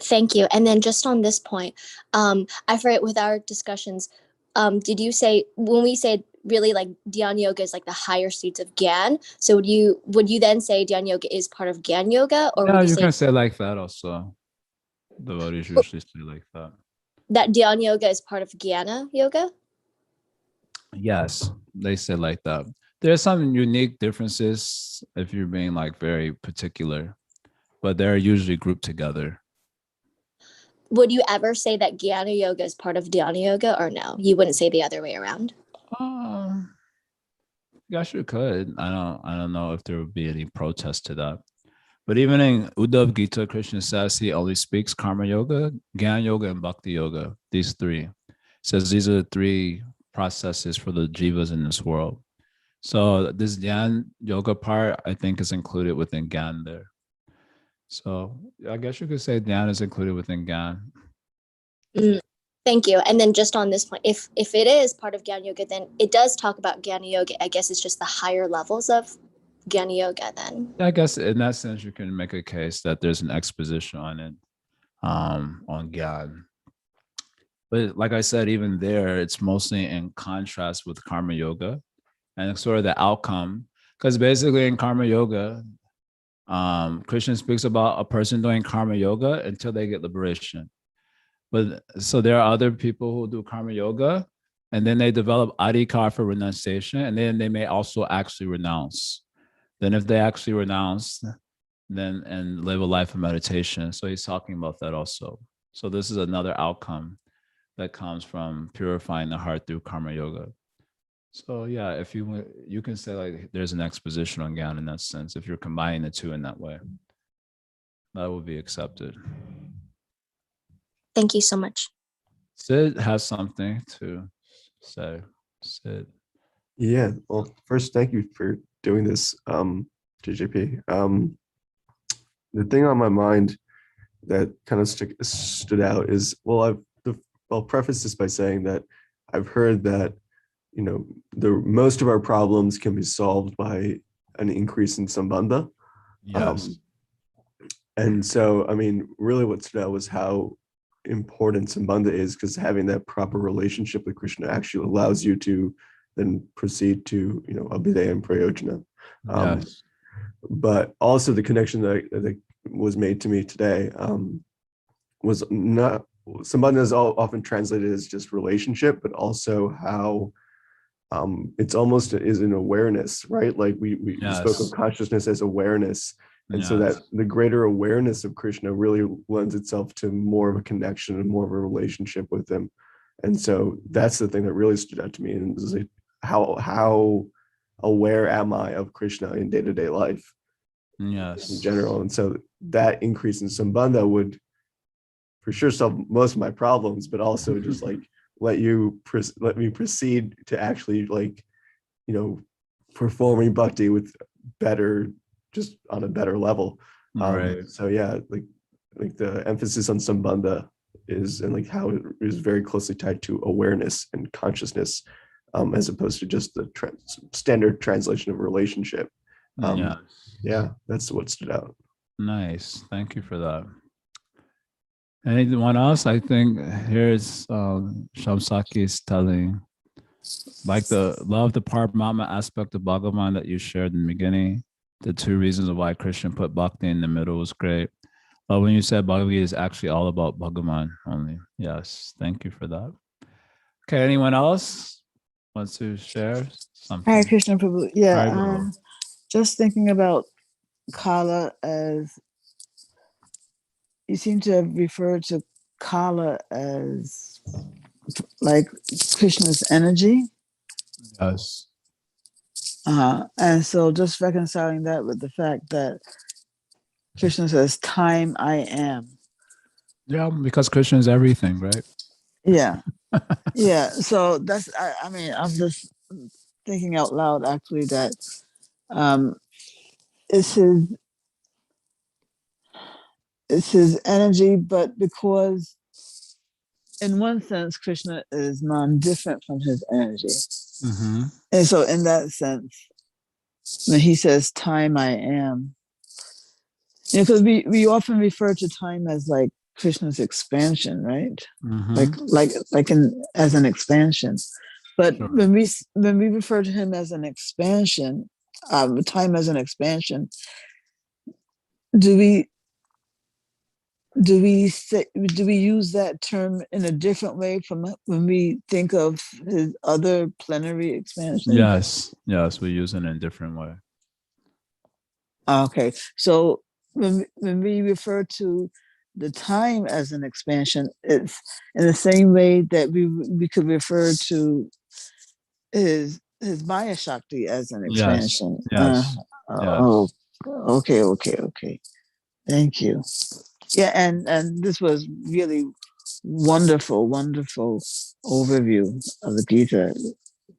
B: Thank you. And then just on this point, I forget with our discussions, did you say when we say really like Dhyan Yoga is like the higher states of Gyan? So would you then say Dhyan Yoga is part of Gyan Yoga, or
A: Yeah,
B: would you
A: you
B: say
A: can say like that also. The devotees usually say like that.
B: that Dhyan Yoga is part of Jnana Yoga?
A: Yes, they say like that. There's some unique differences if you're being like very particular, but they're usually grouped together.
B: Would you ever say that Jnana Yoga is part of Dhyan Yoga, or no? You wouldn't say the other way around?
A: Yes, you could. I don't know if there would be any protest to that. But even in Uddhav Gita, Krishna says he only speaks Karma Yoga, Jnana Yoga, and Bhakti Yoga. These 3. Says these are the 3 processes for the jivas in this world. So this Jnana Yoga part, I think, is included within Gyan there. So I guess you could say Dhyan is included within Gyan.
B: Thank you. And then just on this point, if it is part of Jnana Yoga, then it does talk about Jnana Yoga. I guess it's just the higher levels of Jnana Yoga then.
A: I guess in that sense, you can make a case that there's an exposition on it, on Gyan. But like I said, even there, it's mostly in contrast with Karma Yoga and sort of the outcome. Because basically in Karma Yoga, Krishna speaks about a person doing Karma Yoga until they get liberation. But so there are other people who do Karma Yoga and then they develop adhikar for renunciation, and then they may also actually renounce. Then if they actually renounce, then and live a life of meditation. So he's talking about that also. So this is another outcome that comes from purifying the heart through Karma Yoga. So yeah, if you can say like there's an exposition on Gyan in that sense, if you're combining the 2 in that way, that would be accepted.
B: Thank you so much.
A: Sid has something to say. Sid.
C: Yeah. Well, first, thank you for doing this, JJP. The thing on my mind that kind of stood out is, well, I'll preface this by saying that I've heard that, you know, most of our problems can be solved by an increase in sambandha.
A: Yes.
C: And so, I mean, really what stood out was how important sambandha is, because having that proper relationship with Krishna actually allows you to then proceed to, you know, abhidaya and prayojana.
A: Yes.
C: But also the connection that was made to me today was not, sambandha is often translated as just relationship, but also how it's almost is an awareness, right? Like we
A: Yes.
C: spoke of consciousness as awareness. And so
A: Yes.
C: that the greater awareness of Krishna really lends itself to more of a connection and more of a relationship with him. And so that's the thing that really stood out to me. And is like how aware am I of Krishna in day-to-day life?
A: Yes.
C: In general. And so that increase in sambandha would for sure solve most of my problems, but also just like let me proceed to actually, like, you know, performing bhakti with better, just on a better level.
A: Right.
C: So yeah, like the emphasis on sambandha is, and like how it is very closely tied to awareness and consciousness, as opposed to just the standard translation of relationship. Yeah, that's what stood out.
A: Nice. Thank you for that. Anyone else? I think here's Shamsaki is telling, like the love the Paramatma aspect of Bhagavan that you shared in the beginning. The 2 reasons why Krishna put Bhakti in the middle was great. But when you said Bhagavad-Gita is actually all about Bhagavan only. Yes. Thank you for that. Okay. Anyone else wants to share
D: Hare
A: something.
D: Krishna Prabhu.
A: Hare Guru.
D: Just thinking about Kala as you seem to have referred to Kala as like Krishna's energy.
A: Yes.
D: And so just reconciling that with the fact that Krishna says, time I am.
A: Yeah, because Krishna is everything, right?
D: Yeah. Yeah. So that's, I mean, I'm just thinking out loud actually that it's his energy, but because in one sense, Krishna is non-different from his energy.
A: Mm-hmm.
D: And so in that sense, when he says time I am, because we often refer to time as like Krishna's expansion, right?
A: Mm-hmm.
D: Like in as an expansion. But
A: Sure.
D: when we refer to him as an expansion, time as an expansion, do we use that term in a different way from when we think of his other plenary expansion?
A: Yes, we use it in a different way.
D: Okay, so when we refer to the time as an expansion, it's in the same way that we could refer to his Maya Shakti as an expansion.
A: Yes.
D: Oh, okay. Thank you. Yeah, and this was really wonderful overview of the Gita.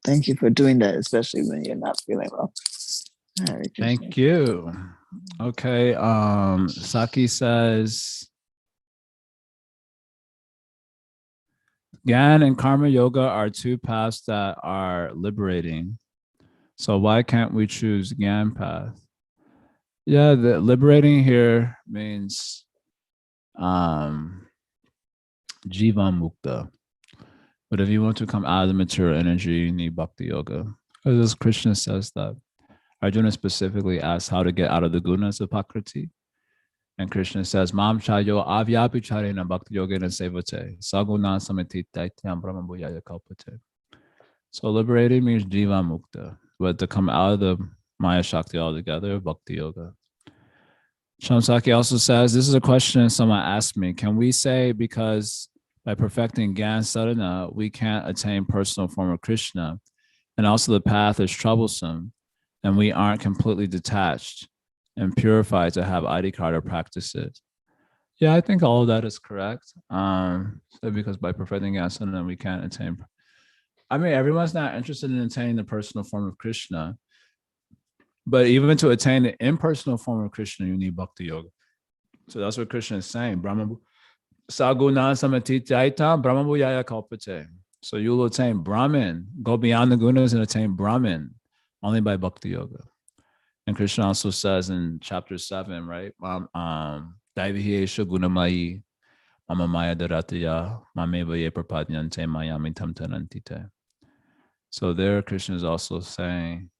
D: Thank you for doing that, especially when you're not feeling well.
A: Thank you. Okay. Saki says, Gyan and Karma Yoga are two paths that are liberating. So why can't we choose Gyan path? Yeah, the liberating here means Jivan Mukta. But if you want to come out of the material energy, you need Bhakti Yoga. Because as Krishna says that, Arjuna specifically asks how to get out of the gunas of Prakriti. And Krishna says, Mam chayo avyapi charena bhakti yogena sevate, saguna samatitaityam brahma bhuyaya kalpate. So liberating means jiva mukta, but to come out of the Maya Shakti altogether, Bhakti Yoga. Shamsaki also says, this is a question someone asked me. Can we say because by perfecting Gyan Sadhana, we can't attain personal form of Krishna, and also the path is troublesome, and we aren't completely detached and purified to have adhikar to practice it? Yeah, I think all of that is correct. So because by perfecting asana, we can't attain. I mean, everyone's not interested in attaining the personal form of Krishna, but even to attain the impersonal form of Krishna, you need Bhakti Yoga. So that's what Krishna is saying. Brahma Saguna Samatityaita Brahma Bhuyaya Kalpate. So you will attain Brahman, go beyond the gunas and attain Brahman only by Bhakti Yoga. And Krishna also says in chapter 7, right? Daivihesha gunamayi amamaya darataya mameva ye prapadyante mayamitam tanantite. So there Krishna is also saying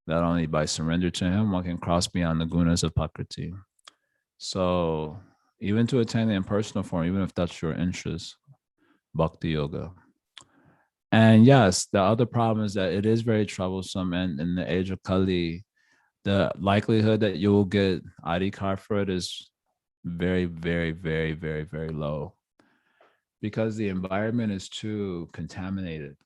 A: that only by surrender to him, one can cross beyond the gunas of Prakriti. So even to attain the impersonal form, even if that's your interest, Bhakti Yoga. And yes, the other problem is that it is very troublesome. And in the age of Kali, the likelihood that you will get adhikar for it is very, very, very, very, very low because the environment is too contaminated.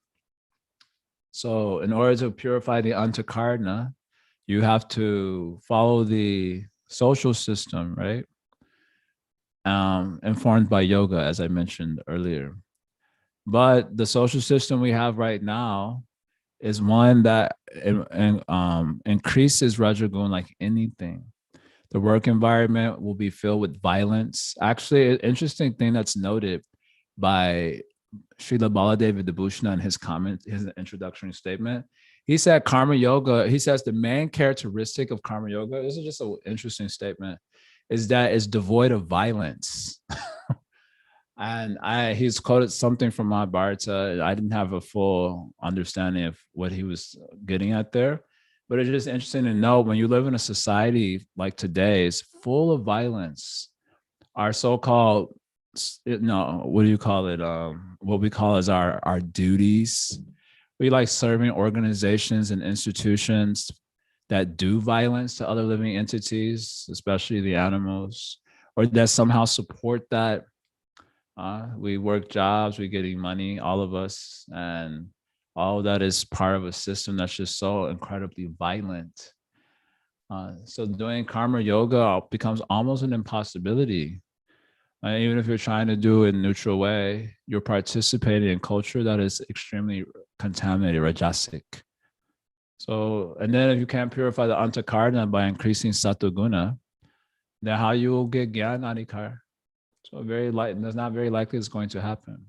A: So in order to purify the antakarna, you have to follow the social system, right? Informed by yoga, as I mentioned earlier. But the social system we have right now is one that increases Rajagun like anything. The work environment will be filled with violence. Actually, an interesting thing that's noted by Srila Baladev Vibhushana in his comment, his introductory statement, he said karma yoga, he says the main characteristic of karma yoga, this is just an interesting statement, is that it's devoid of violence. And he's quoted something from Mahabharata. I didn't have a full understanding of what he was getting at there, but it's just interesting to know when you live in a society like today, it's full of violence. Our so-called, what do you call it? What we call as our duties, We like serving organizations and institutions that do violence to other living entities, especially the animals, or that somehow support that. We work jobs, we're getting money, all of us, and all of that is part of a system that's just so incredibly violent. So doing karma yoga becomes almost an impossibility. Even if you're trying to do it in a neutral way, you're participating in culture that is extremely contaminated, rajasic. So, and then if you can't purify the antakarna by increasing sattva guna, then how you will get Gyani. So that's not very likely it's going to happen.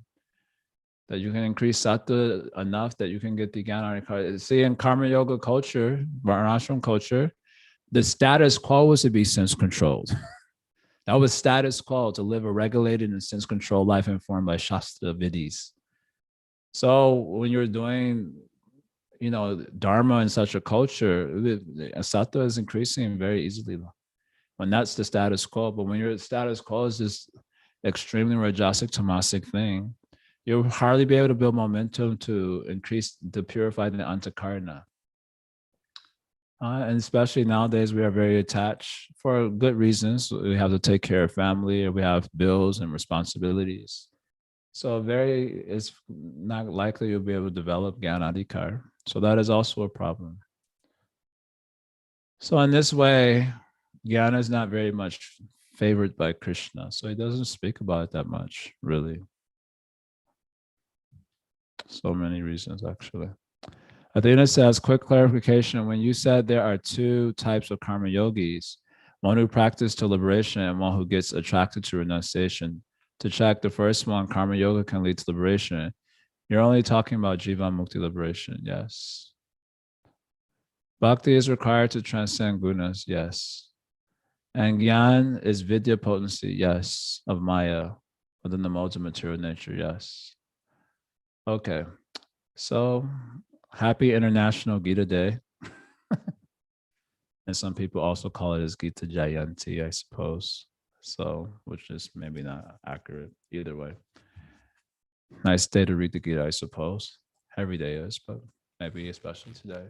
A: That you can increase sattva enough that you can get the Gyani. See, in karma yoga culture, varnashram culture, the status quo was to be sense controlled. That was status quo, to live a regulated and sense controlled life informed by Shastra Vidis. So when you're doing, dharma in such a culture, sattva is increasing very easily when that's the status quo. But when your status quo is this extremely rajasic, tamasic thing, you'll hardly be able to build momentum to purify the antakarna. And especially nowadays, we are very attached for good reasons. We have to take care of family, or we have bills and responsibilities. So it's not likely you'll be able to develop Gyanadikar. So that is also a problem. So in this way, Gyana is not very much favored by Krishna. So he doesn't speak about it that much, really. So many reasons, actually. Athena says, quick clarification. When you said there are two types of karma yogis, one who practice to liberation and one who gets attracted to renunciation, to check the first one, karma yoga can lead to liberation. You're only talking about jiva mukti liberation, yes. Bhakti is required to transcend gunas, yes. And gyan is vidya potency, yes, of maya, within the modes of material nature, yes. Okay, so happy International Gita Day. And some people also call it as Gita Jayanti, I suppose. So, which is maybe not accurate either way. Nice day to read the Gita, I suppose. Every day is, but maybe especially today.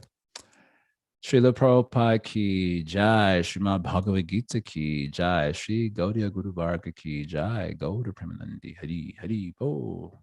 A: Srila Prabhupada ki jai, Srimad Bhagavad-Gita ki jai, Sri Gaudiya Guru Varga ki jai, Gauda Premanandi, Hari Hari Bo.